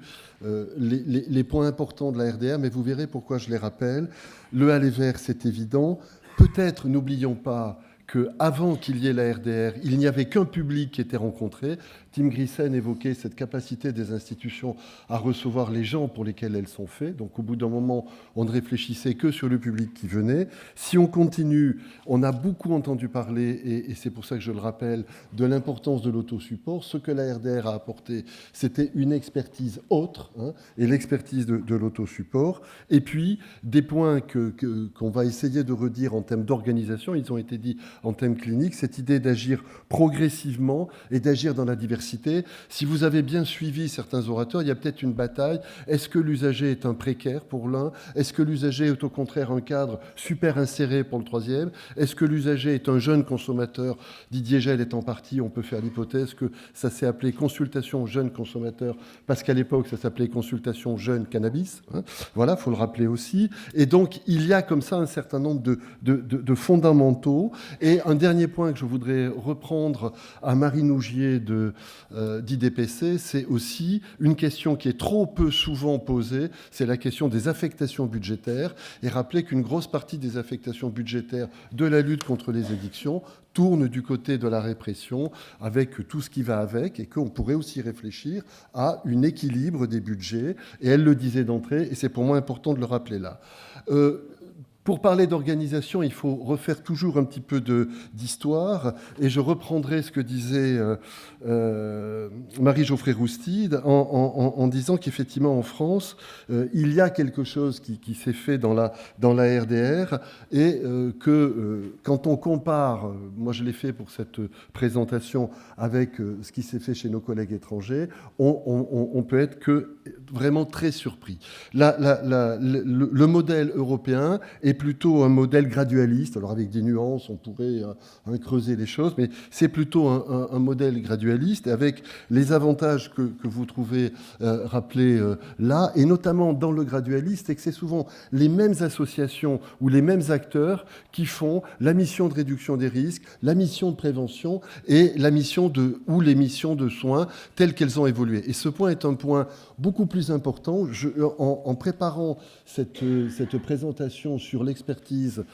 les points importants de la RDR, mais vous verrez pourquoi je les rappelle. Le aller vers, c'est évident. Peut-être, n'oublions pas, qu'avant qu'il y ait la RDR, il n'y avait qu'un public qui était rencontré. Tim Grissen évoquait cette capacité des institutions à recevoir les gens pour lesquels elles sont faites. Donc au bout d'un moment, on ne réfléchissait que sur le public qui venait. Si on continue, on a beaucoup entendu parler, et c'est pour ça que je le rappelle, de l'importance de l'autosupport. Ce que la RDR a apporté, c'était une expertise autre, et l'expertise de l'autosupport. Et puis, des points qu'on va essayer de redire en termes d'organisation, ils ont été dits en termes cliniques, cette idée d'agir progressivement et d'agir dans la diversité. Si vous avez bien suivi certains orateurs, il y a peut-être une bataille. Est-ce que l'usager est un précaire pour l'un? Est-ce que l'usager est au contraire un cadre super inséré pour le troisième? Est-ce que l'usager est un jeune consommateur? Didier Gell est en partie, on peut faire l'hypothèse que ça s'est appelé consultation jeune consommateur, parce qu'à l'époque, ça s'appelait consultation jeune cannabis. Voilà, il faut le rappeler aussi. Et donc, il y a comme ça un certain nombre de fondamentaux. Et un dernier point que je voudrais reprendre à Marie Nougier d'IDPC, c'est aussi une question qui est trop peu souvent posée, c'est la question des affectations budgétaires, et rappeler qu'une grosse partie des affectations budgétaires de la lutte contre les addictions tourne du côté de la répression, avec tout ce qui va avec, et qu'on pourrait aussi réfléchir à un équilibre des budgets, et elle le disait d'entrée, et c'est pour moi important de le rappeler là. Pour parler d'organisation, il faut refaire toujours un petit peu d'histoire, et je reprendrai ce que disait Marie-Geoffrey Roustide en disant qu'effectivement en France, il y a quelque chose qui s'est fait dans la RDR, et que quand on compare, moi je l'ai fait pour cette présentation, avec ce qui s'est fait chez nos collègues étrangers, on peut être que vraiment très surpris. Le modèle européen est plutôt un modèle gradualiste, alors avec des nuances, on pourrait creuser les choses, mais c'est plutôt un modèle gradualiste, avec les avantages que vous trouvez rappelés là, et notamment dans le gradualiste, c'est que c'est souvent les mêmes associations ou les mêmes acteurs qui font la mission de réduction des risques, la mission de prévention et la mission ou les missions de soins telles qu'elles ont évolué. Et ce point est un point beaucoup plus important. En préparant cette présentation sur l'expertise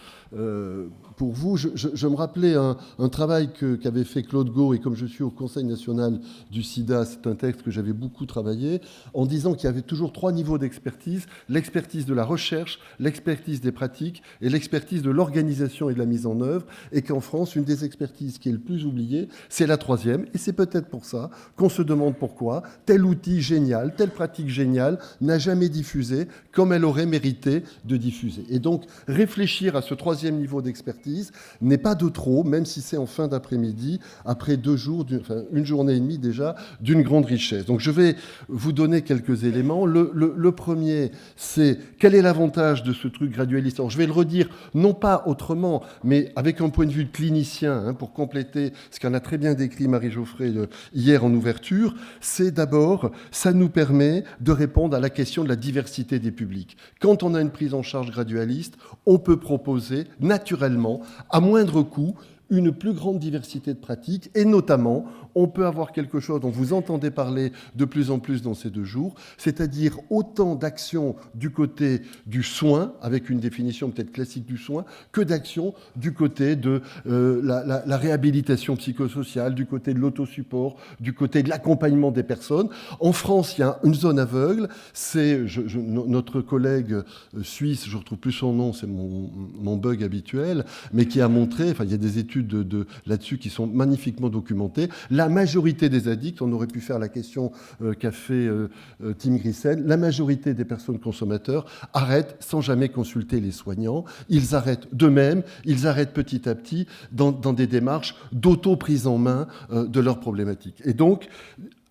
pour vous, je me rappelais un travail qu'avait fait Claude Gau, et comme je suis au Conseil national du sida, c'est un texte que j'avais beaucoup travaillé, en disant qu'il y avait toujours 3 niveaux d'expertise: l'expertise de la recherche, l'expertise des pratiques et l'expertise de l'organisation et de la mise en œuvre, et qu'en France, une des expertises qui est le plus oubliée, c'est la 3e, et c'est peut-être pour ça qu'on se demande pourquoi tel outil génial, telle pratique géniale n'a jamais diffusé comme elle aurait mérité de diffuser. Et donc, réfléchir à ce 3e niveau d'expertise n'est pas de trop, même si c'est en fin d'après-midi, après 2 jours, une journée et demie déjà, d'une grande richesse. Donc je vais vous donner quelques éléments. Le premier, c'est quel est l'avantage de ce truc gradualiste? Alors je vais le redire, non pas autrement, mais avec un point de vue de clinicien, pour compléter ce qu'en a très bien décrit Marie-Geoffrey hier en ouverture. C'est d'abord, ça nous permet de répondre à la question de la diversité des publics. Quand on a une prise en charge gradualiste, on peut proposer naturellement, à moindre coût, une plus grande diversité de pratiques, et notamment, on peut avoir quelque chose dont vous entendez parler de plus en plus dans ces 2 jours, c'est-à-dire autant d'actions du côté du soin, avec une définition peut-être classique du soin, que d'actions du côté de la réhabilitation psychosociale, du côté de l'autosupport, du côté de l'accompagnement des personnes. En France, il y a une zone aveugle, c'est notre collègue suisse, je ne retrouve plus son nom, c'est mon bug habituel, mais qui a montré, enfin il y a des études là-dessus qui sont magnifiquement documentées, la majorité des addicts, on aurait pu faire la question qu'a fait Tim Grissen, la majorité des personnes consommateurs arrêtent sans jamais consulter les soignants, ils arrêtent d'eux-mêmes, ils arrêtent petit à petit dans des démarches d'auto-prise en main de leurs problématiques. Et donc,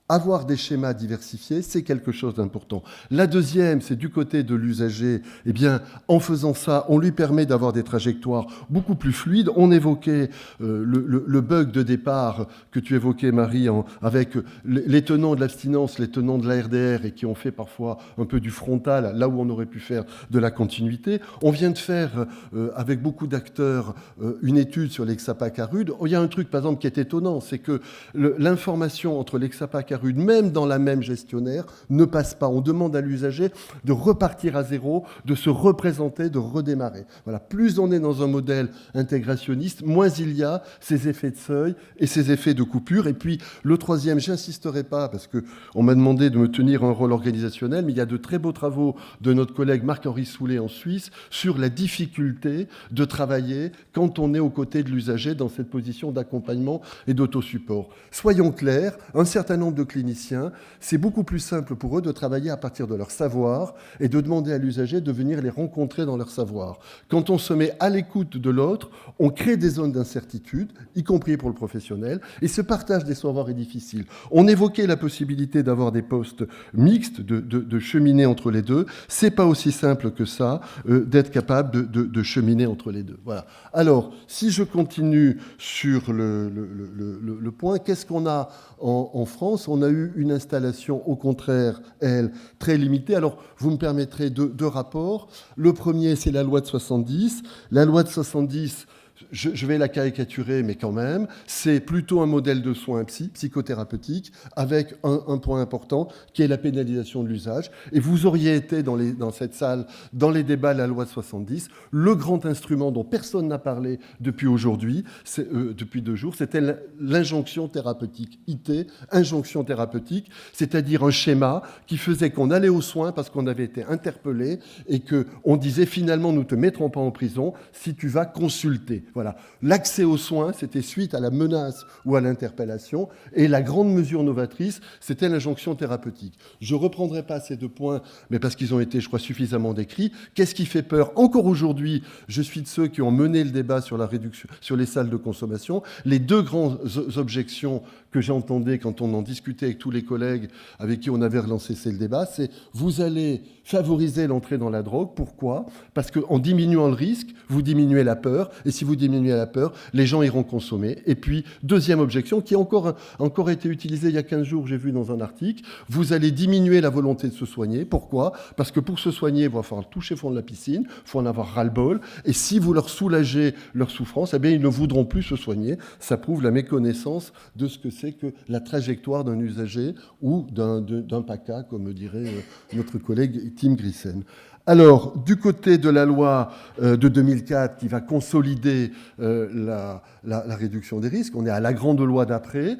avoir des schémas diversifiés, c'est quelque chose d'important. La deuxième, c'est du côté de l'usager. Eh bien, en faisant ça, on lui permet d'avoir des trajectoires beaucoup plus fluides. On évoquait le bug de départ que tu évoquais, Marie, avec les tenants de l'abstinence, les tenants de la RDR, et qui ont fait parfois un peu du frontal, là où on aurait pu faire de la continuité. On vient de faire, avec beaucoup d'acteurs, une étude sur l'hexapacarud. Il y a un truc, par exemple, qui est étonnant, c'est que l'information entre l'hexapacarud, même dans la même gestionnaire, ne passe pas. On demande à l'usager de repartir à zéro, de se représenter, de redémarrer. Voilà. Plus on est dans un modèle intégrationniste, moins il y a ces effets de seuil et ces effets de coupure. Et puis, le troisième, j'insisterai pas, parce qu'on m'a demandé de me tenir un rôle organisationnel, mais il y a de très beaux travaux de notre collègue Marc-Henri Soulet en Suisse sur la difficulté de travailler quand on est aux côtés de l'usager dans cette position d'accompagnement et d'autosupport. Soyons clairs, un certain nombre de cliniciens, c'est beaucoup plus simple pour eux de travailler à partir de leur savoir et de demander à l'usager de venir les rencontrer dans leur savoir. Quand on se met à l'écoute de l'autre, on crée des zones d'incertitude, y compris pour le professionnel, et ce partage des savoirs est difficile. On évoquait la possibilité d'avoir des postes mixtes, de cheminer entre les deux. C'est pas aussi simple que ça, d'être capable de cheminer entre les deux. Voilà. Alors, si je continue sur le point, qu'est-ce qu'on a en France? On a eu une installation, au contraire, elle, très limitée. Alors, vous me permettrez deux rapports. Le premier, c'est la loi de 70. La loi de 70, je vais la caricaturer, mais quand même, c'est plutôt un modèle de soins psychothérapeutique, avec un point important, qui est la pénalisation de l'usage. Et vous auriez été dans cette salle, dans les débats de la loi de 70, le grand instrument dont personne n'a parlé depuis aujourd'hui, depuis 2 jours, c'était l'injonction thérapeutique. IT, injonction thérapeutique, c'est-à-dire un schéma qui faisait qu'on allait aux soins parce qu'on avait été interpellé et qu'on disait finalement, nous ne te mettrons pas en prison si tu vas consulter. Voilà. L'accès aux soins, c'était suite à la menace ou à l'interpellation. Et la grande mesure novatrice, c'était l'injonction thérapeutique. Je ne reprendrai pas ces 2 points, mais parce qu'ils ont été, je crois, suffisamment décrits. Qu'est-ce qui fait peur? Encore aujourd'hui, je suis de ceux qui ont mené le débat sur la réduction, sur les salles de consommation. Les 2 grandes objections que j'entendais quand on en discutait avec tous les collègues avec qui on avait relancé ce débat, c'est vous allez favoriser l'entrée dans la drogue. Pourquoi? Parce qu'en diminuant le risque, vous diminuez la peur. Et si vous diminuez la peur, les gens iront consommer. Et puis, deuxième objection, qui a encore été utilisée il y a 15 jours, j'ai vu dans un article, vous allez diminuer la volonté de se soigner. Pourquoi? Parce que pour se soigner, il va falloir toucher le fond de la piscine, il faut en avoir ras-le-bol. Et si vous leur soulagez leur souffrance, eh bien, ils ne voudront plus se soigner. Ça prouve la méconnaissance de ce que c'est que la trajectoire d'un usager ou d'un PACA, comme dirait notre collègue Tim Grissen. Alors, du côté de la loi de 2004 qui va consolider la réduction des risques, on est à la grande loi d'après,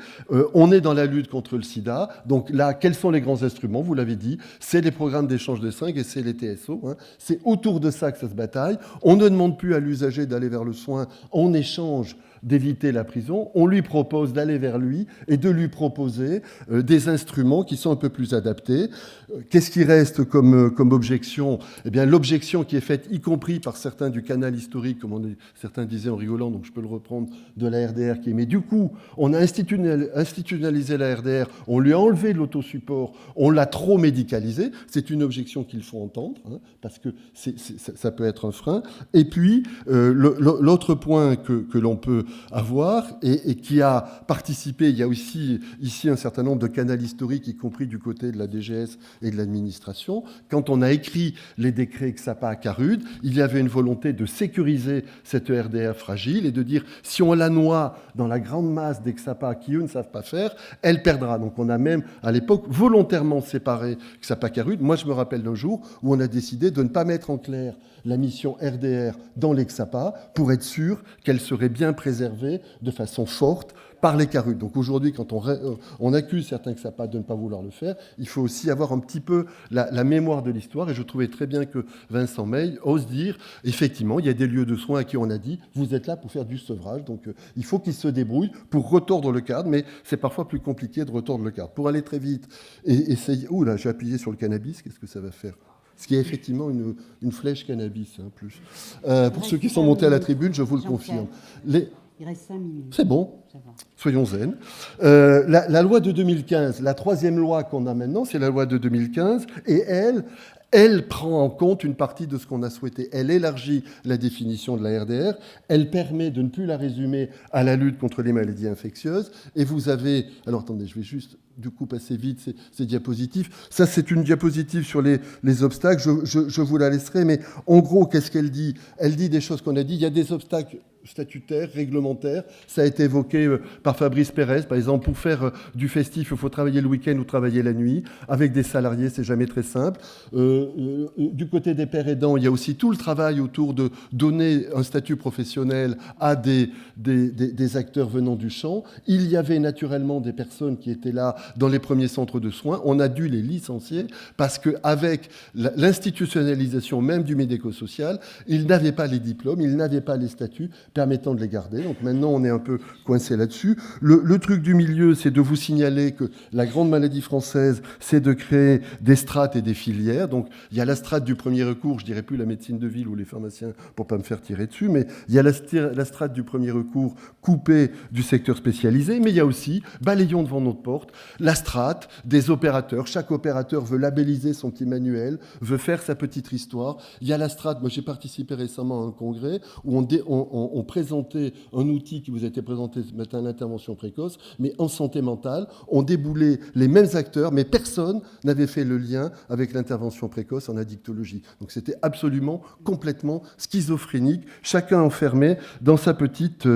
on est dans la lutte contre le sida. Donc là, quels sont les grands instruments? Vous l'avez dit, c'est les programmes d'échange de seringues et c'est les TSO. Hein. C'est autour de ça que ça se bataille. On ne demande plus à l'usager d'aller vers le soin en échange d'éviter la prison, on lui propose d'aller vers lui et de lui proposer des instruments qui sont un peu plus adaptés. Qu'est-ce qui reste comme objection? Eh bien, l'objection qui est faite, y compris par certains du canal historique, comme certains disaient en rigolant, donc je peux le reprendre, de la RDR, qui est, mais du coup, on a institutionnalisé la RDR, on lui a enlevé l'autosupport, on l'a trop médicalisé. C'est une objection qu'il faut entendre, hein, parce que ça peut être un frein. Et puis, l'autre point que l'on peut avoir et qui a participé. Il y a aussi ici un certain nombre de canaux historiques, y compris du côté de la DGS et de l'administration. Quand on a écrit les décrets XAPA-CARUD, il y avait une volonté de sécuriser cette RDR fragile et de dire si on la noie dans la grande masse des XAPA qui, eux, ne savent pas faire, elle perdra. Donc on a même, à l'époque, volontairement séparé XAPA-CARUD. Moi, je me rappelle d'un jour où on a décidé de ne pas mettre en clair la mission RDR dans les XAPA pour être sûr qu'elle serait bien préservée de façon forte par les CARUD. Donc aujourd'hui, quand on accuse certains XAPA de ne pas vouloir le faire, il faut aussi avoir un petit peu la mémoire de l'histoire. Et je trouvais très bien que Vincent Meille ose dire, effectivement, il y a des lieux de soins à qui on a dit, vous êtes là pour faire du sevrage. Donc il faut qu'ils se débrouillent pour retordre le cadre, mais c'est parfois plus compliqué de retordre le cadre. Pour aller très vite et essayer... Ouh là, j'ai appuyé sur le cannabis, qu'est-ce que ça va faire ? Ce qui est effectivement une flèche cannabis, plus. Pour ceux qui sont montés à la tribune, je vous le confirme. Il reste 5 minutes. C'est bon, soyons zen. La loi de 2015, la troisième loi qu'on a maintenant, c'est la loi de 2015, et elle prend en compte une partie de ce qu'on a souhaité. Elle élargit la définition de la RDR, elle permet de ne plus la résumer à la lutte contre les maladies infectieuses, et vous avez... Alors attendez, je vais juste du coup passer vite ces diapositives. Ça, c'est une diapositive sur les obstacles, je vous la laisserai, mais en gros, qu'est-ce qu'elle dit ? Elle dit des choses qu'on a dit, il y a des obstacles statutaire, réglementaire. Ça a été évoqué par Fabrice Pérez. Par exemple, pour faire du festif, il faut travailler le week-end ou travailler la nuit. Avec des salariés, c'est jamais très simple. Du côté des pères aidants, il y a aussi tout le travail autour de donner un statut professionnel à des acteurs venant du champ. Il y avait naturellement des personnes qui étaient là dans les premiers centres de soins. On a dû les licencier parce qu'avec l'institutionnalisation même du médico-social, ils n'avaient pas les diplômes, ils n'avaient pas les statuts permettant de les garder. Donc maintenant, on est un peu coincé là-dessus. Le truc du milieu, c'est de vous signaler que la grande maladie française, c'est de créer des strates et des filières. Donc il y a la strate du premier recours, je dirais plus la médecine de ville ou les pharmaciens pour pas me faire tirer dessus, mais il y a la strate du premier recours coupée du secteur spécialisé, mais il y a aussi, balayons devant notre porte, la strate des opérateurs. Chaque opérateur veut labelliser son petit manuel, veut faire sa petite histoire. Il y a la strate, moi j'ai participé récemment à un congrès où on présentait un outil qui vous a été présenté ce matin, l'intervention précoce, mais en santé mentale, on déboulait les mêmes acteurs, mais personne n'avait fait le lien avec l'intervention précoce en addictologie. Donc c'était absolument, complètement schizophrénique, chacun enfermé dans sa petite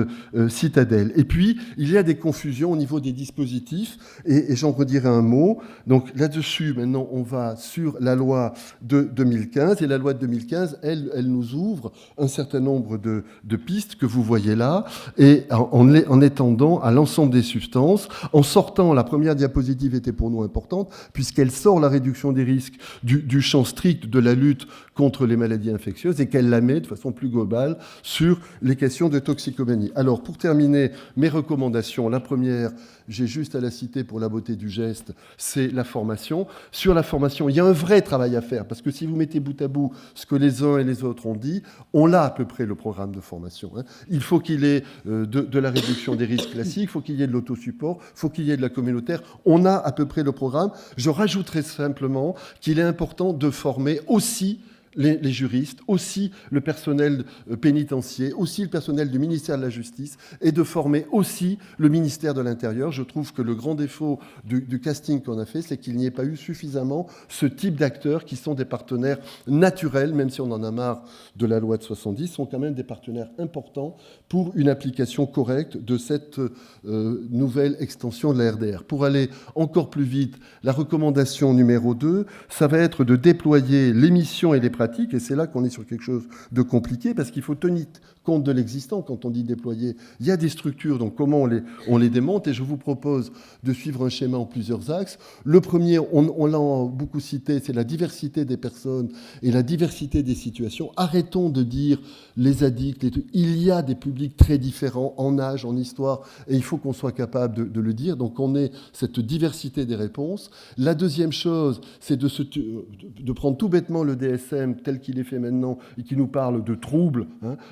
citadelle. Et puis, il y a des confusions au niveau des dispositifs, et j'en redirai un mot. Donc là-dessus, maintenant, on va sur la loi de 2015, et la loi de 2015, elle nous ouvre un certain nombre de pistes que vous voyez là, et en étendant à l'ensemble des substances, en sortant, la première diapositive était pour nous importante, puisqu'elle sort la réduction des risques du champ strict de la lutte contre les maladies infectieuses, et qu'elle la met de façon plus globale sur les questions de toxicomanie. Alors, pour terminer, mes recommandations, la première, j'ai juste à la citer pour la beauté du geste, c'est la formation. Sur la formation, il y a un vrai travail à faire, parce que si vous mettez bout à bout ce que les uns et les autres ont dit, on l'a à peu près le programme de formation. Il faut qu'il y ait de la réduction des risques classiques, il faut qu'il y ait de l'autosupport, il faut qu'il y ait de la communautaire. On a à peu près le programme. Je rajouterai simplement qu'il est important de former aussi les juristes, aussi le personnel pénitentiaire, aussi le personnel du ministère de la Justice, et de former aussi le ministère de l'Intérieur. Je trouve que le grand défaut du casting qu'on a fait, c'est qu'il n'y ait pas eu suffisamment ce type d'acteurs qui sont des partenaires naturels, même si on en a marre de la loi de 70, sont quand même des partenaires importants pour une application correcte de cette nouvelle extension de la RDR. Pour aller encore plus vite, la recommandation numéro 2, ça va être de déployer les missions et les pratiques, et c'est là qu'on est sur quelque chose de compliqué, parce qu'il faut tenir compte de l'existant quand on dit déployer. Il y a des structures, donc comment on les démonte, et je vous propose de suivre un schéma en plusieurs axes. Le premier, on l'a beaucoup cité, c'est la diversité des personnes et la diversité des situations. Arrêtons de dire les addicts, il y a des publics très différents en âge, en histoire, et il faut qu'on soit capable de le dire. Donc on ait cette diversité des réponses. La deuxième chose, c'est de prendre tout bêtement le DSM système tel qu'il est fait maintenant et qui nous parle de troubles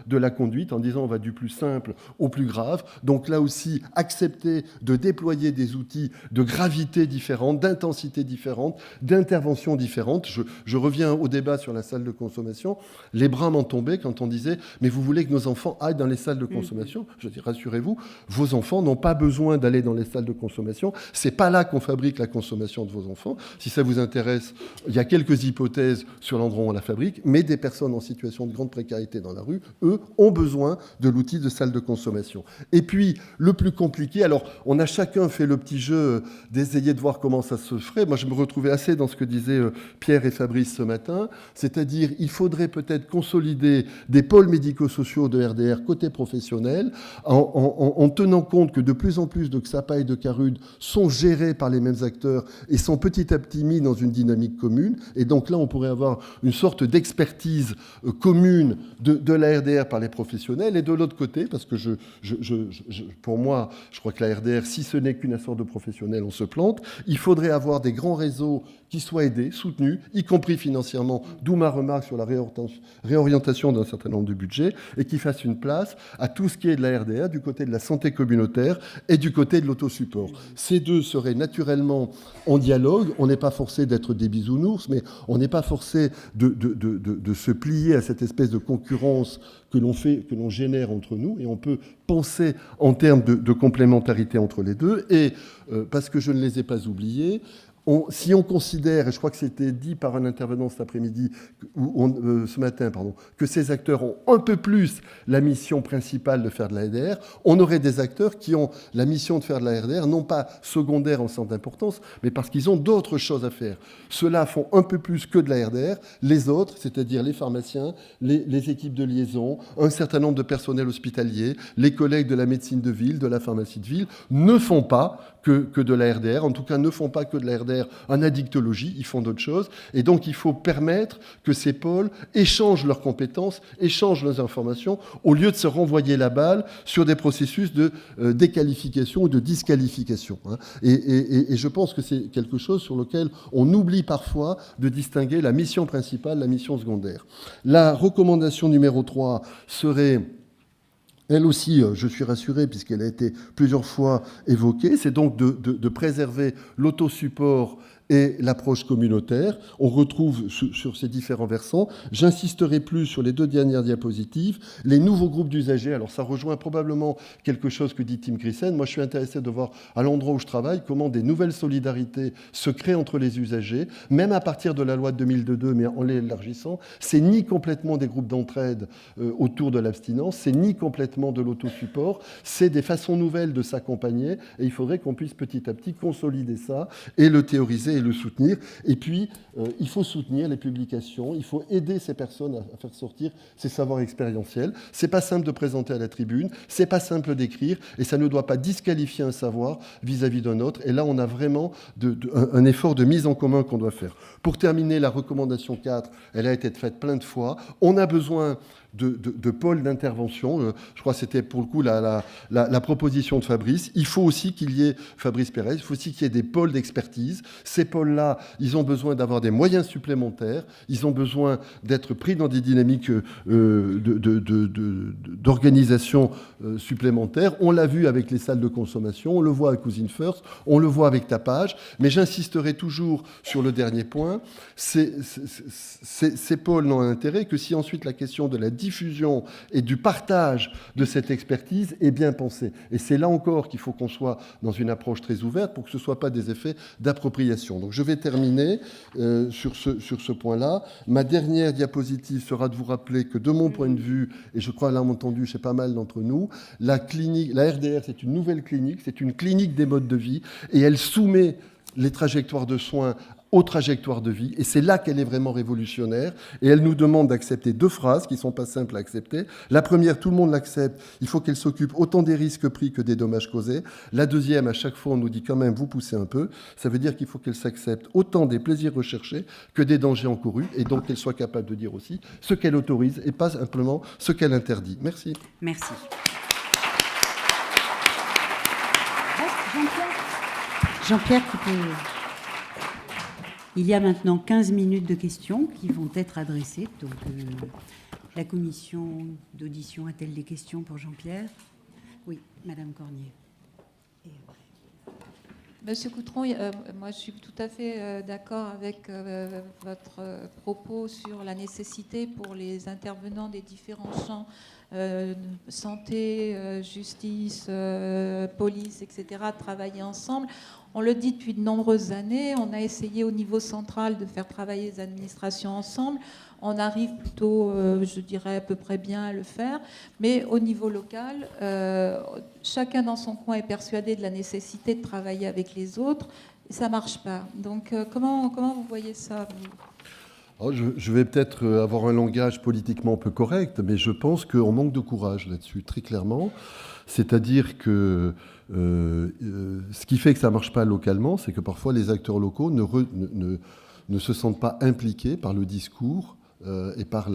de la conduite, en disant on va du plus simple au plus grave. Donc là aussi, accepter de déployer des outils de gravité différente, d'intensité différente, d'intervention différente. Je reviens au débat sur la salle de consommation. Les bras m'en tombaient quand on disait « mais vous voulez que nos enfants aillent dans les salles de consommation ?» Je dis « rassurez-vous, vos enfants n'ont pas besoin d'aller dans les salles de consommation. C'est pas là qu'on fabrique la consommation de vos enfants. Si ça vous intéresse, il y a quelques hypothèses sur l'endroit où on la fabrique, mais des personnes en situation de grande précarité dans la rue, eux, ont besoin de l'outil de salle de consommation. Et puis, le plus compliqué, alors on a chacun fait le petit jeu d'essayer de voir comment ça se ferait. Moi, je me retrouvais assez dans ce que disaient Pierre et Fabrice ce matin, c'est-à-dire il faudrait peut-être consolider des pôles médico-sociaux de RDR côté professionnel, en tenant compte que de plus en plus de XAPA et de CARUD sont gérés par les mêmes acteurs et sont petit à petit mis dans une dynamique commune. Et donc là, on pourrait avoir une sorte d'expertise commune de la RDR par les professionnels. Et de l'autre côté, parce que pour moi, je crois que la RDR, si ce n'est qu'une sorte de professionnels, on se plante, il faudrait avoir des grands réseaux qui soient aidés, soutenus, y compris financièrement, d'où ma remarque sur la réorientation d'un certain nombre de budgets, et qui fassent une place à tout ce qui est de la RDR, du côté de la santé communautaire et du côté de l'autosupport. Ces deux seraient naturellement en dialogue. On n'est pas forcé d'être des bisounours, mais on n'est pas forcé de se plier à cette espèce de concurrence que l'on génère entre nous, et on peut penser en termes de complémentarité entre les deux. Et parce que je ne les ai pas oubliés, si on considère, et je crois que c'était dit par un intervenant cet après-midi, ce matin, que ces acteurs ont un peu plus la mission principale de faire de la RDR, on aurait des acteurs qui ont la mission de faire de la RDR, non pas secondaire en sens d'importance, mais parce qu'ils ont d'autres choses à faire. Ceux-là font un peu plus que de la RDR. Les autres, c'est-à-dire les pharmaciens, les équipes de liaison, un certain nombre de personnels hospitaliers, les collègues de la médecine de ville, de la pharmacie de ville, ne font pas que de la RDR, en tout cas ne font pas que de la RDR en addictologie, ils font d'autres choses. Et donc il faut permettre que ces pôles échangent leurs compétences, échangent leurs informations, au lieu de se renvoyer la balle sur des processus de déqualification ou de disqualification. Et je pense que c'est quelque chose sur lequel on oublie parfois de distinguer la mission principale, la mission secondaire. La recommandation numéro 3 serait... Elle aussi, je suis rassuré puisqu'elle a été plusieurs fois évoquée, c'est donc de préserver l'autosupport et l'approche communautaire. On retrouve sur ces différents versants. J'insisterai plus sur les deux dernières diapositives. Les nouveaux groupes d'usagers, alors ça rejoint probablement quelque chose que dit Tim Christen. Moi, je suis intéressé de voir à l'endroit où je travaille comment des nouvelles solidarités se créent entre les usagers, même à partir de la loi de 2002, mais en l'élargissant. C'est ni complètement des groupes d'entraide autour de l'abstinence, c'est ni complètement de l'autosupport, c'est des façons nouvelles de s'accompagner, et il faudrait qu'on puisse petit à petit consolider ça et le théoriser et le soutenir. Et puis, il faut soutenir les publications, il faut aider ces personnes à faire sortir ces savoirs expérientiels. C'est pas simple de présenter à la tribune, c'est pas simple d'écrire, et ça ne doit pas disqualifier un savoir vis-à-vis d'un autre. Et là, on a vraiment un effort de mise en commun qu'on doit faire. Pour terminer, la recommandation 4, elle a été faite plein de fois. On a besoin de pôles d'intervention. Je crois que c'était pour le coup la proposition de Fabrice. Il faut aussi qu'il y ait, Fabrice Pérez, il faut aussi qu'il y ait des pôles d'expertise. Ces pôles-là, ils ont besoin d'avoir des moyens supplémentaires. Ils ont besoin d'être pris dans des dynamiques d'organisation supplémentaires. On l'a vu avec les salles de consommation, on le voit avec Cousine First, on le voit avec Tapage. Mais j'insisterai toujours sur le dernier point. Ces pôles n'ont un intérêt que si ensuite la question de la diffusion et du partage de cette expertise est bien pensée. Et c'est là encore qu'il faut qu'on soit dans une approche très ouverte pour que ce ne soit pas des effets d'appropriation. Donc je vais terminer sur ce point-là. Ma dernière diapositive sera de vous rappeler que de mon point de vue, et je crois l'avoir entendu chez pas mal d'entre nous, la RDR, c'est une nouvelle clinique, c'est une clinique des modes de vie, et elle soumet les trajectoires de soins aux trajectoires de vie, et c'est là qu'elle est vraiment révolutionnaire, et elle nous demande d'accepter deux phrases qui ne sont pas simples à accepter. La première, tout le monde l'accepte, il faut qu'elle s'occupe autant des risques pris que des dommages causés. La deuxième, à chaque fois, on nous dit quand même, vous poussez un peu, ça veut dire qu'il faut qu'elle s'accepte autant des plaisirs recherchés que des dangers encourus, et donc qu'elle soit capable de dire aussi ce qu'elle autorise, et pas simplement ce qu'elle interdit. Merci. Merci. Jean-Pierre, tu peux... Il y a maintenant 15 minutes de questions qui vont être adressées. Donc, la commission d'audition a-t-elle des questions pour Jean-Pierre? Oui, Madame Cornier. Monsieur Coutron, moi je suis tout à fait d'accord avec votre propos sur la nécessité pour les intervenants des différents champs, santé, justice, police, etc., de travailler ensemble. On le dit depuis de nombreuses années, on a essayé au niveau central de faire travailler les administrations ensemble. On arrive plutôt, je dirais, à peu près bien à le faire. Mais au niveau local, chacun dans son coin est persuadé de la nécessité de travailler avec les autres. Et ça ne marche pas. Donc comment vous voyez ça, vous ? Je vais peut-être avoir un langage politiquement peu correct, mais je pense qu'on manque de courage là-dessus, très clairement. C'est-à-dire que ce qui fait que ça ne marche pas localement, c'est que parfois les acteurs locaux ne se sentent pas impliqués par le discours et par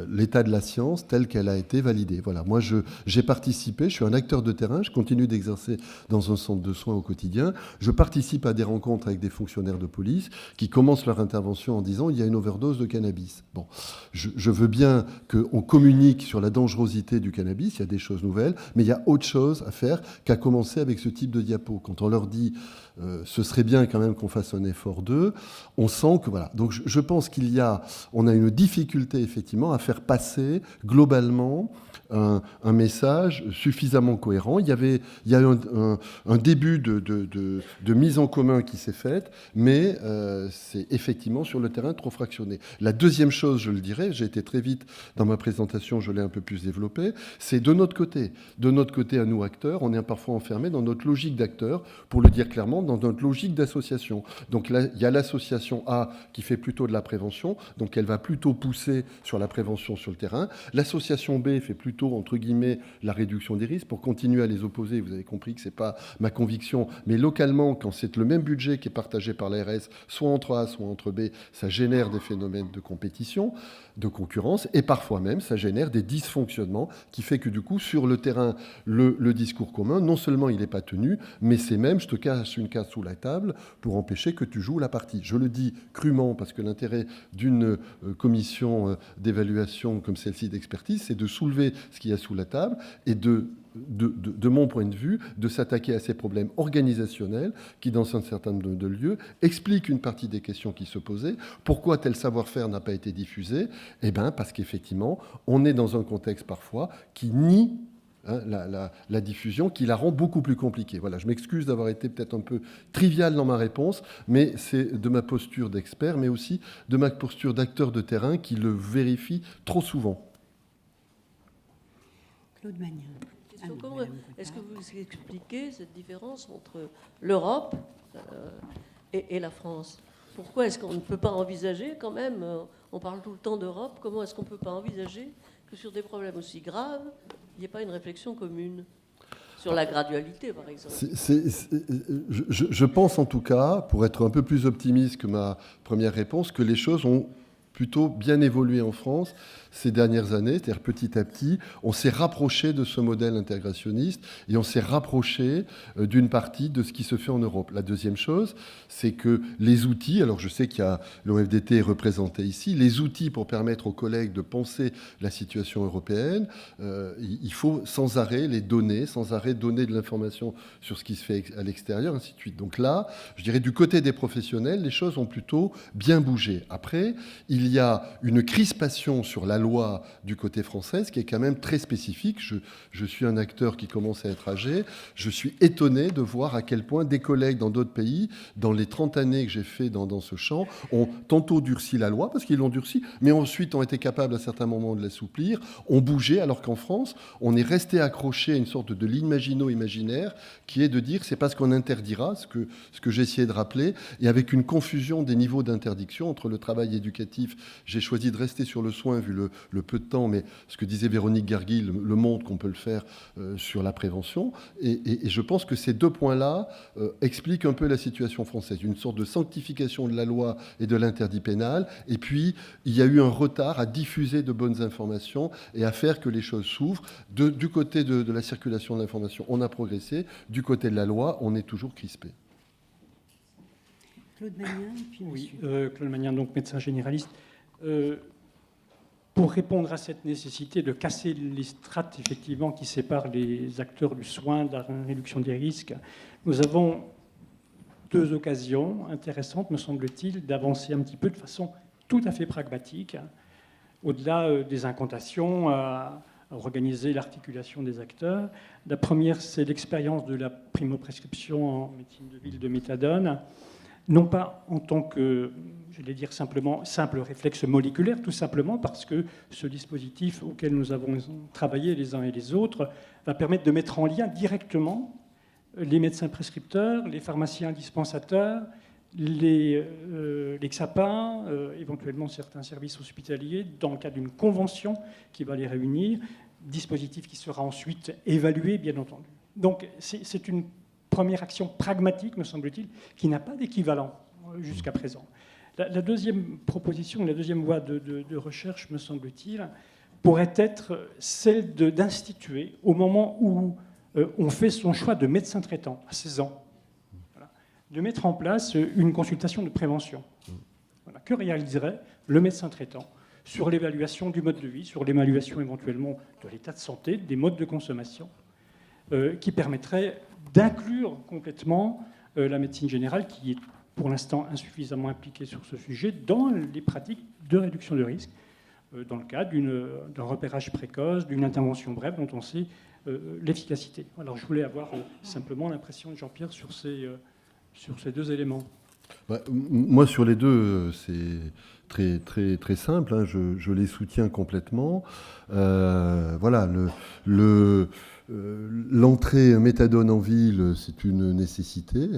l'état de la science telle qu'elle a été validée. Voilà. Moi, j'ai participé, je suis un acteur de terrain, je continue d'exercer dans un centre de soins au quotidien. Je participe à des rencontres avec des fonctionnaires de police qui commencent leur intervention en disant « il y a une overdose de cannabis ». Bon, je veux bien qu'on communique sur la dangerosité du cannabis, il y a des choses nouvelles, mais il y a autre chose à faire qu'à commencer avec ce type de diapo. Quand on leur dit ce serait bien quand même qu'on fasse un effort d'eux, on sent que voilà. Donc je pense on a une difficulté effectivement à faire passer globalement un message suffisamment cohérent. Il y a eu un début de mise en commun qui s'est faite, mais c'est effectivement sur le terrain trop fractionné. La deuxième chose, je le dirais, j'ai été très vite dans ma présentation, je l'ai un peu plus développé, c'est de notre côté à nous acteurs, on est parfois enfermés dans notre logique d'acteurs, pour le dire clairement, dans notre logique d'association. Donc là, il y a l'association A qui fait plutôt de la prévention, donc elle va plutôt pousser sur la prévention sur le terrain. L'association B fait plutôt, entre guillemets, la réduction des risques. Pour continuer à les opposer, vous avez compris que ce n'est pas ma conviction, mais localement, quand c'est le même budget qui est partagé par l'ARS, soit entre A, soit entre B, ça génère des phénomènes de compétition, de concurrence, et parfois même, ça génère des dysfonctionnements qui fait que du coup, sur le terrain, le discours commun, non seulement il n'est pas tenu, mais c'est même, je te cache une carte sous la table pour empêcher que tu joues la partie. Je le dis crûment parce que l'intérêt d'une commission d'évaluation comme celle-ci d'expertise, c'est de soulever ce qu'il y a sous la table et de mon point de vue, de s'attaquer à ces problèmes organisationnels qui, dans un certain nombre de lieux, expliquent une partie des questions qui se posaient. Pourquoi tel savoir-faire n'a pas été diffusé ? Eh bien, parce qu'effectivement, on est dans un contexte parfois qui nie la diffusion, qui la rend beaucoup plus compliquée. Voilà, je m'excuse d'avoir été peut-être un peu trivial dans ma réponse, mais c'est de ma posture d'expert, mais aussi de ma posture d'acteur de terrain qui le vérifie trop souvent. Claude Magnin. Comment est-ce que vous expliquez cette différence entre l'Europe et la France ? Pourquoi est-ce qu'on ne peut pas envisager quand même, on parle tout le temps d'Europe, comment est-ce qu'on ne peut pas envisager que sur des problèmes aussi graves, il n'y ait pas une réflexion commune sur la gradualité, par exemple? Je pense en tout cas, pour être un peu plus optimiste que ma première réponse, que les choses ont plutôt bien évolué en France ces dernières années, c'est-à-dire petit à petit, on s'est rapproché de ce modèle intégrationniste et on s'est rapproché d'une partie de ce qui se fait en Europe. La deuxième chose, c'est que les outils, alors je sais qu'il y a l'OFDT est représenté ici, les outils pour permettre aux collègues de penser la situation européenne, il faut sans arrêt les donner, sans arrêt donner de l'information sur ce qui se fait à l'extérieur, ainsi de suite. Donc là, je dirais du côté des professionnels, les choses ont plutôt bien bougé. Après, il y a une crispation sur la loi du côté français, qui est quand même très spécifique. Je suis un acteur qui commence à être âgé. Je suis étonné de voir à quel point des collègues dans d'autres pays, dans les 30 années que j'ai fait dans ce champ, ont tantôt durci la loi, parce qu'ils l'ont durci, mais ensuite ont été capables à certains moments de l'assouplir, ont bougé, alors qu'en France, on est resté accroché à une sorte de l'imagino-imaginaire, qui est de dire c'est parce qu'on interdira, ce que j'ai essayé de rappeler, et avec une confusion des niveaux d'interdiction entre le travail éducatif. J'ai choisi de rester sur le soin, vu le peu de temps, mais ce que disait Véronique Gargui le montre qu'on peut le faire sur la prévention. Et je pense que ces deux points-là expliquent un peu la situation française. Une sorte de sanctification de la loi et de l'interdit pénal. Et puis, il y a eu un retard à diffuser de bonnes informations et à faire que les choses s'ouvrent. Du côté de la circulation de l'information, on a progressé. Du côté de la loi, on est toujours crispé. Claude Magnin, et puis Oui, monsieur. Claude Magnin, donc médecin généraliste. Pour répondre à cette nécessité de casser les strates effectivement qui séparent les acteurs du soin, de la réduction des risques, nous avons deux occasions intéressantes, me semble-t-il, d'avancer un petit peu de façon tout à fait pragmatique, au-delà des incantations, à organiser l'articulation des acteurs. La première, c'est l'expérience de la primo-prescription en médecine de ville de méthadone, non pas en tant que, je vais dire simplement, simple réflexe moléculaire, tout simplement parce que ce dispositif auquel nous avons travaillé les uns et les autres va permettre de mettre en lien directement les médecins prescripteurs, les pharmaciens dispensateurs, les XAPA, éventuellement certains services hospitaliers, dans le cadre d'une convention qui va les réunir, dispositif qui sera ensuite évalué, bien entendu. Donc c'est une première action pragmatique, me semble-t-il, qui n'a pas d'équivalent jusqu'à présent. La deuxième proposition, la deuxième voie de recherche, me semble-t-il, pourrait être celle d'instituer, au moment où on fait son choix de médecin traitant, à 16 ans, voilà, de mettre en place une consultation de prévention. Voilà, que réaliserait le médecin traitant sur l'évaluation du mode de vie, sur l'évaluation éventuellement de l'état de santé, des modes de consommation, qui permettrait d'inclure complètement la médecine générale, qui est pour l'instant insuffisamment impliquée sur ce sujet, dans les pratiques de réduction de risque, dans le cadre d'un repérage précoce, d'une intervention brève dont on sait l'efficacité. Alors je voulais avoir simplement l'impression de Jean-Pierre sur ces deux éléments. Bah, moi, sur les deux, c'est très, très, très simple. Hein, je les soutiens complètement. Voilà, l'entrée méthadone en ville, c'est une nécessité.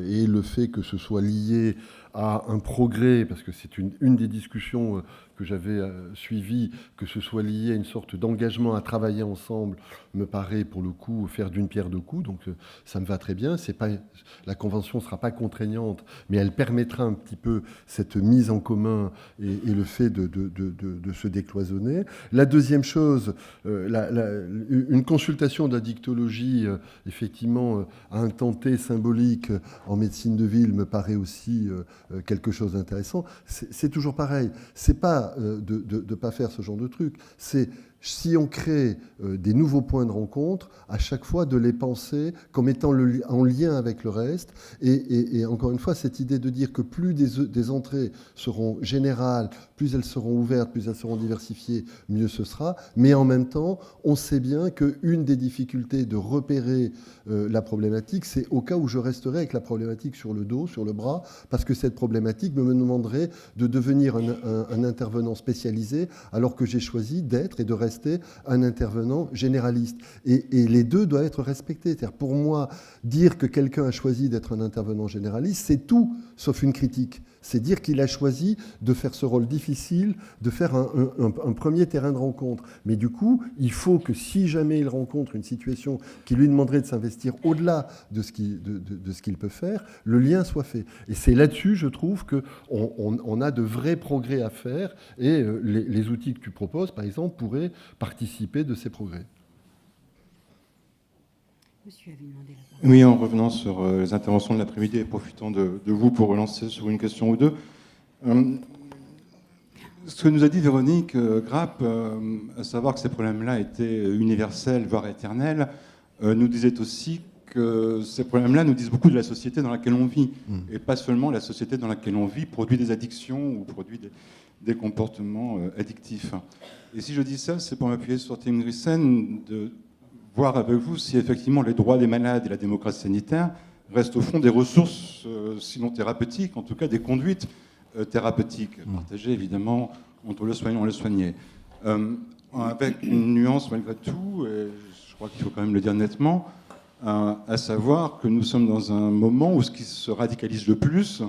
Et le fait que ce soit lié à un progrès, parce que c'est une des discussions que j'avais suivies, que ce soit lié à une sorte d'engagement à travailler ensemble, me paraît pour le coup faire d'une pierre deux coups. Donc ça me va très bien. La convention ne sera pas contraignante, mais elle permettra un petit peu cette mise en commun et le fait de se décloisonner. La deuxième chose, une consultation de la dictologie, effectivement, à un temps T symbolique en médecine de ville me paraît aussi quelque chose d'intéressant. C'est toujours pareil. C'est pas de ne pas faire ce genre de truc. C'est si on crée des nouveaux points de rencontre, à chaque fois de les penser comme étant en lien avec le reste. Et encore une fois, cette idée de dire que plus des entrées seront générales, plus elles seront ouvertes, plus elles seront diversifiées, mieux ce sera. Mais en même temps, on sait bien qu'une des difficultés de repérer la problématique, c'est au cas où je resterai avec la problématique sur le dos, sur le bras, parce que cette problématique me demanderait de devenir un intervenant spécialisé, alors que j'ai choisi d'être et de rester un intervenant généraliste. Et les deux doivent être respectés. C'est-à-dire, pour moi, dire que quelqu'un a choisi d'être un intervenant généraliste, c'est tout sauf une critique. C'est dire qu'il a choisi de faire ce rôle difficile, de faire un premier terrain de rencontre. Mais du coup, il faut que si jamais il rencontre une situation qui lui demanderait de s'investir au-delà de ce qu'il peut faire, le lien soit fait. Et c'est là-dessus, je trouve, qu'on a de vrais progrès à faire et les outils que tu proposes, par exemple, pourraient participer de ces progrès. Monsieur avait demandé la parole. Oui, en revenant sur les interventions de l'après-midi et profitant de vous pour relancer sur une question ou deux. Ce que nous a dit Véronique Grappe, à savoir que ces problèmes-là étaient universels, voire éternels, nous disait aussi que ces problèmes-là nous disent beaucoup de la société dans laquelle on vit. Et pas seulement la société dans laquelle on vit produit des addictions ou produit des comportements addictifs. Et si je dis ça, c'est pour m'appuyer sur Tim Grissen, de voir avec vous si effectivement les droits des malades et la démocratie sanitaire restent au fond des ressources, sinon thérapeutiques, en tout cas des conduites thérapeutiques, partagées évidemment entre le soignant et le soigné. Avec une nuance malgré tout, et je crois qu'il faut quand même le dire nettement, à savoir que nous sommes dans un moment où ce qui se radicalise le plus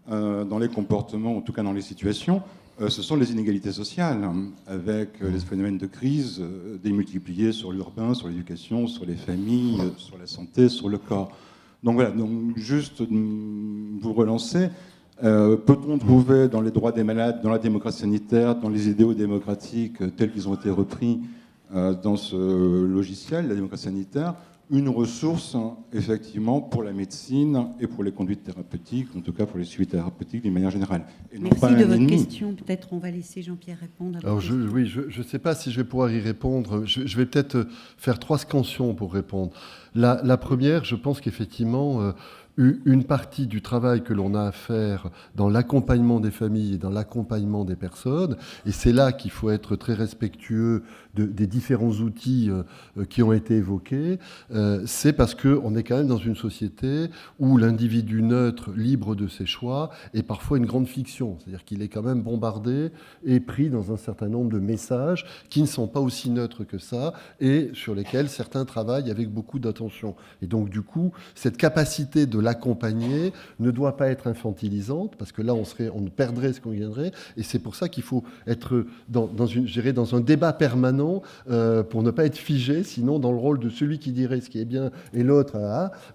dans les comportements, en tout cas dans les situations, ce sont les inégalités sociales, avec les phénomènes de crise démultipliés sur l'urbain, sur l'éducation, sur les familles, sur la santé, sur le corps. Donc voilà, donc juste vous relancer. Peut-on trouver dans les droits des malades, dans la démocratie sanitaire, dans les idéaux démocratiques tels qu'ils ont été repris dans ce logiciel, la démocratie sanitaire, une ressource, effectivement, pour la médecine et pour les conduites thérapeutiques, en tout cas pour les suivis thérapeutiques d'une manière générale. Et non Merci pas de un votre ennemi. question. Peut-être on va laisser Jean-Pierre répondre. Alors je ne sais pas si je vais pouvoir y répondre. Je vais peut-être faire 3 scansions pour répondre. La première, je pense qu'effectivement, une partie du travail que l'on a à faire dans l'accompagnement des familles et dans l'accompagnement des personnes, et c'est là qu'il faut être très respectueux des différents outils qui ont été évoqués, c'est parce qu'on est quand même dans une société où l'individu neutre, libre de ses choix, est parfois une grande fiction. C'est-à-dire qu'il est quand même bombardé et pris dans un certain nombre de messages qui ne sont pas aussi neutres que ça et sur lesquels certains travaillent avec beaucoup d'attention. Et donc du coup, cette capacité de l'accompagner ne doit pas être infantilisante, parce que là, on perdrait ce qu'on gagnerait, et c'est pour ça qu'il faut être dans un débat permanent pour ne pas être figé, sinon dans le rôle de celui qui dirait ce qui est bien et l'autre,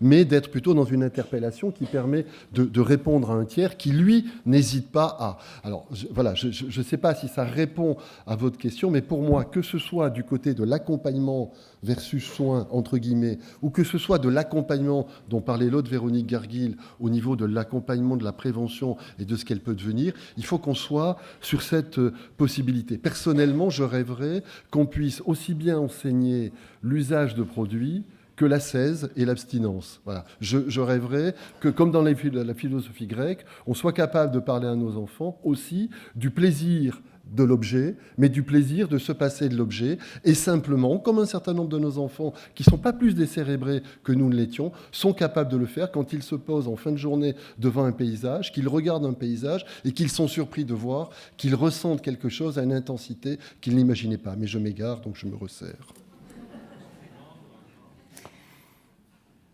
mais d'être plutôt dans une interpellation qui permet de répondre à un tiers qui, lui, n'hésite pas à... Alors, voilà, je ne sais pas si ça répond à votre question, mais pour moi, que ce soit du côté de l'accompagnement versus soins, entre guillemets, ou que ce soit de l'accompagnement dont parlait l'autre Véronique Garguil, au niveau de l'accompagnement, de la prévention et de ce qu'elle peut devenir, il faut qu'on soit sur cette possibilité. Personnellement, je rêverais qu'on puisse aussi bien enseigner l'usage de produits que l'ascèse et l'abstinence. Voilà. Je rêverais que, comme dans la philosophie grecque, on soit capable de parler à nos enfants aussi du plaisir de l'objet, mais du plaisir de se passer de l'objet, et simplement, comme un certain nombre de nos enfants, qui ne sont pas plus décérébrés que nous ne l'étions, sont capables de le faire quand ils se posent en fin de journée devant un paysage, qu'ils regardent un paysage, et qu'ils sont surpris de voir qu'ils ressentent quelque chose à une intensité qu'ils n'imaginaient pas. Mais je m'égare, donc je me resserre.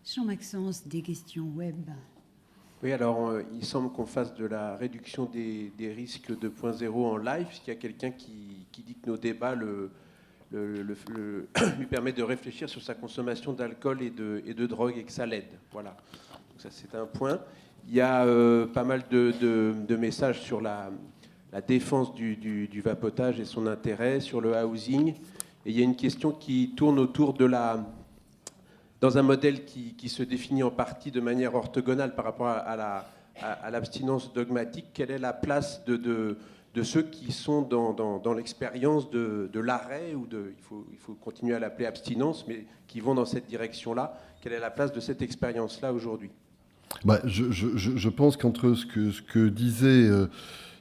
Jean-Maxence, des questions web. Oui, alors il semble qu'on fasse de la réduction des risques 2.0 en live. Il y a quelqu'un qui dit que nos débats lui permettent de réfléchir sur sa consommation d'alcool et de drogue et que ça l'aide. Voilà, donc ça c'est un point. Il y a pas mal de messages sur la défense du vapotage et son intérêt, sur le housing. Et il y a une question qui tourne autour de dans un modèle qui se définit en partie de manière orthogonale par rapport à l'abstinence dogmatique, quelle est la place de ceux qui sont dans l'expérience de l'arrêt, ou il faut continuer à l'appeler abstinence, mais qui vont dans cette direction-là. Quelle est la place de cette expérience-là aujourd'hui ? Je pense qu'entre ce que disait,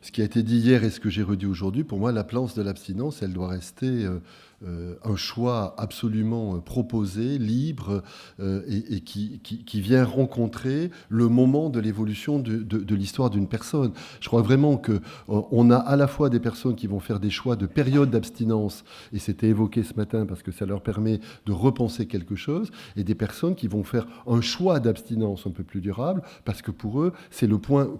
ce qui a été dit hier et ce que j'ai redit aujourd'hui, pour moi, la place de l'abstinence, elle doit rester un choix absolument proposé, libre, et qui vient rencontrer le moment de l'évolution de l'histoire d'une personne. Je crois vraiment qu'on a à la fois des personnes qui vont faire des choix de période d'abstinence, et c'était évoqué ce matin parce que ça leur permet de repenser quelque chose, et des personnes qui vont faire un choix d'abstinence un peu plus durable, parce que pour eux,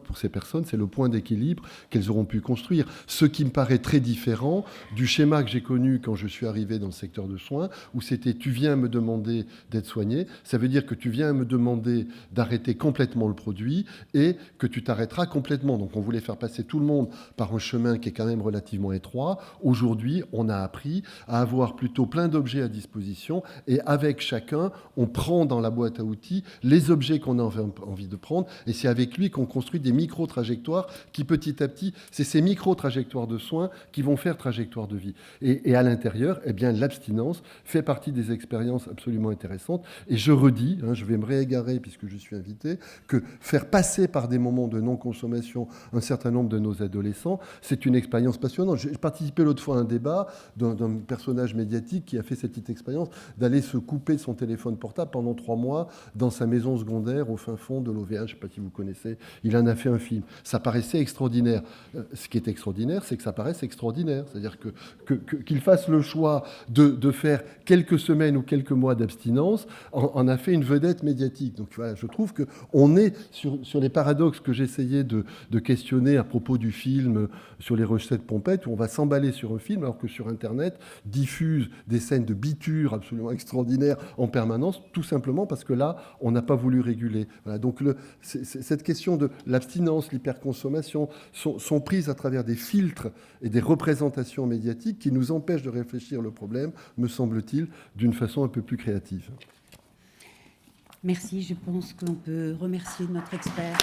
pour ces personnes, c'est le point d'équilibre qu'elles auront pu construire. Ce qui me paraît très différent du schéma que j'ai connu quand je suis arrivé dans le secteur de soins, où c'était « tu viens me demander d'être soigné », ça veut dire que tu viens me demander d'arrêter complètement le produit et que tu t'arrêteras complètement. Donc on voulait faire passer tout le monde par un chemin qui est quand même relativement étroit. Aujourd'hui, on a appris à avoir plutôt plein d'objets à disposition, et avec chacun, on prend dans la boîte à outils les objets qu'on a envie de prendre, et c'est avec lui qu'on construit des micro-trajectoires qui, petit à petit, c'est ces micro-trajectoires de soins qui vont faire trajectoire de vie. Et à l'intérieur, eh bien, l'abstinence fait partie des expériences absolument intéressantes. Et je redis, je vais me réégarer puisque je suis invité, que faire passer par des moments de non-consommation un certain nombre de nos adolescents, c'est une expérience passionnante. J'ai participé l'autre fois à un débat d'un personnage médiatique qui a fait cette petite expérience d'aller se couper son téléphone portable pendant 3 mois dans sa maison secondaire au fin fond de l'OVH. Je ne sais pas si vous connaissez. Il en a fait un film. Ça paraissait extraordinaire. Ce qui est extraordinaire, c'est que ça paraisse extraordinaire. C'est-à-dire qu'il fasse le choix de faire quelques semaines ou quelques mois d'abstinence, en a fait une vedette médiatique. Donc voilà, je trouve qu'on est sur les paradoxes que j'essayais de questionner à propos du film sur les recettes pompettes, où on va s'emballer sur un film alors que sur Internet diffuse des scènes de biture absolument extraordinaires en permanence, tout simplement parce que là, on n'a pas voulu réguler. Voilà, donc cette question de l'abstinence, l'hyperconsommation sont sont prises à travers des filtres et des représentations médiatiques qui nous empêchent de réfléchir le problème, me semble-t-il, d'une façon un peu plus créative. Merci, je pense qu'on peut remercier notre expert.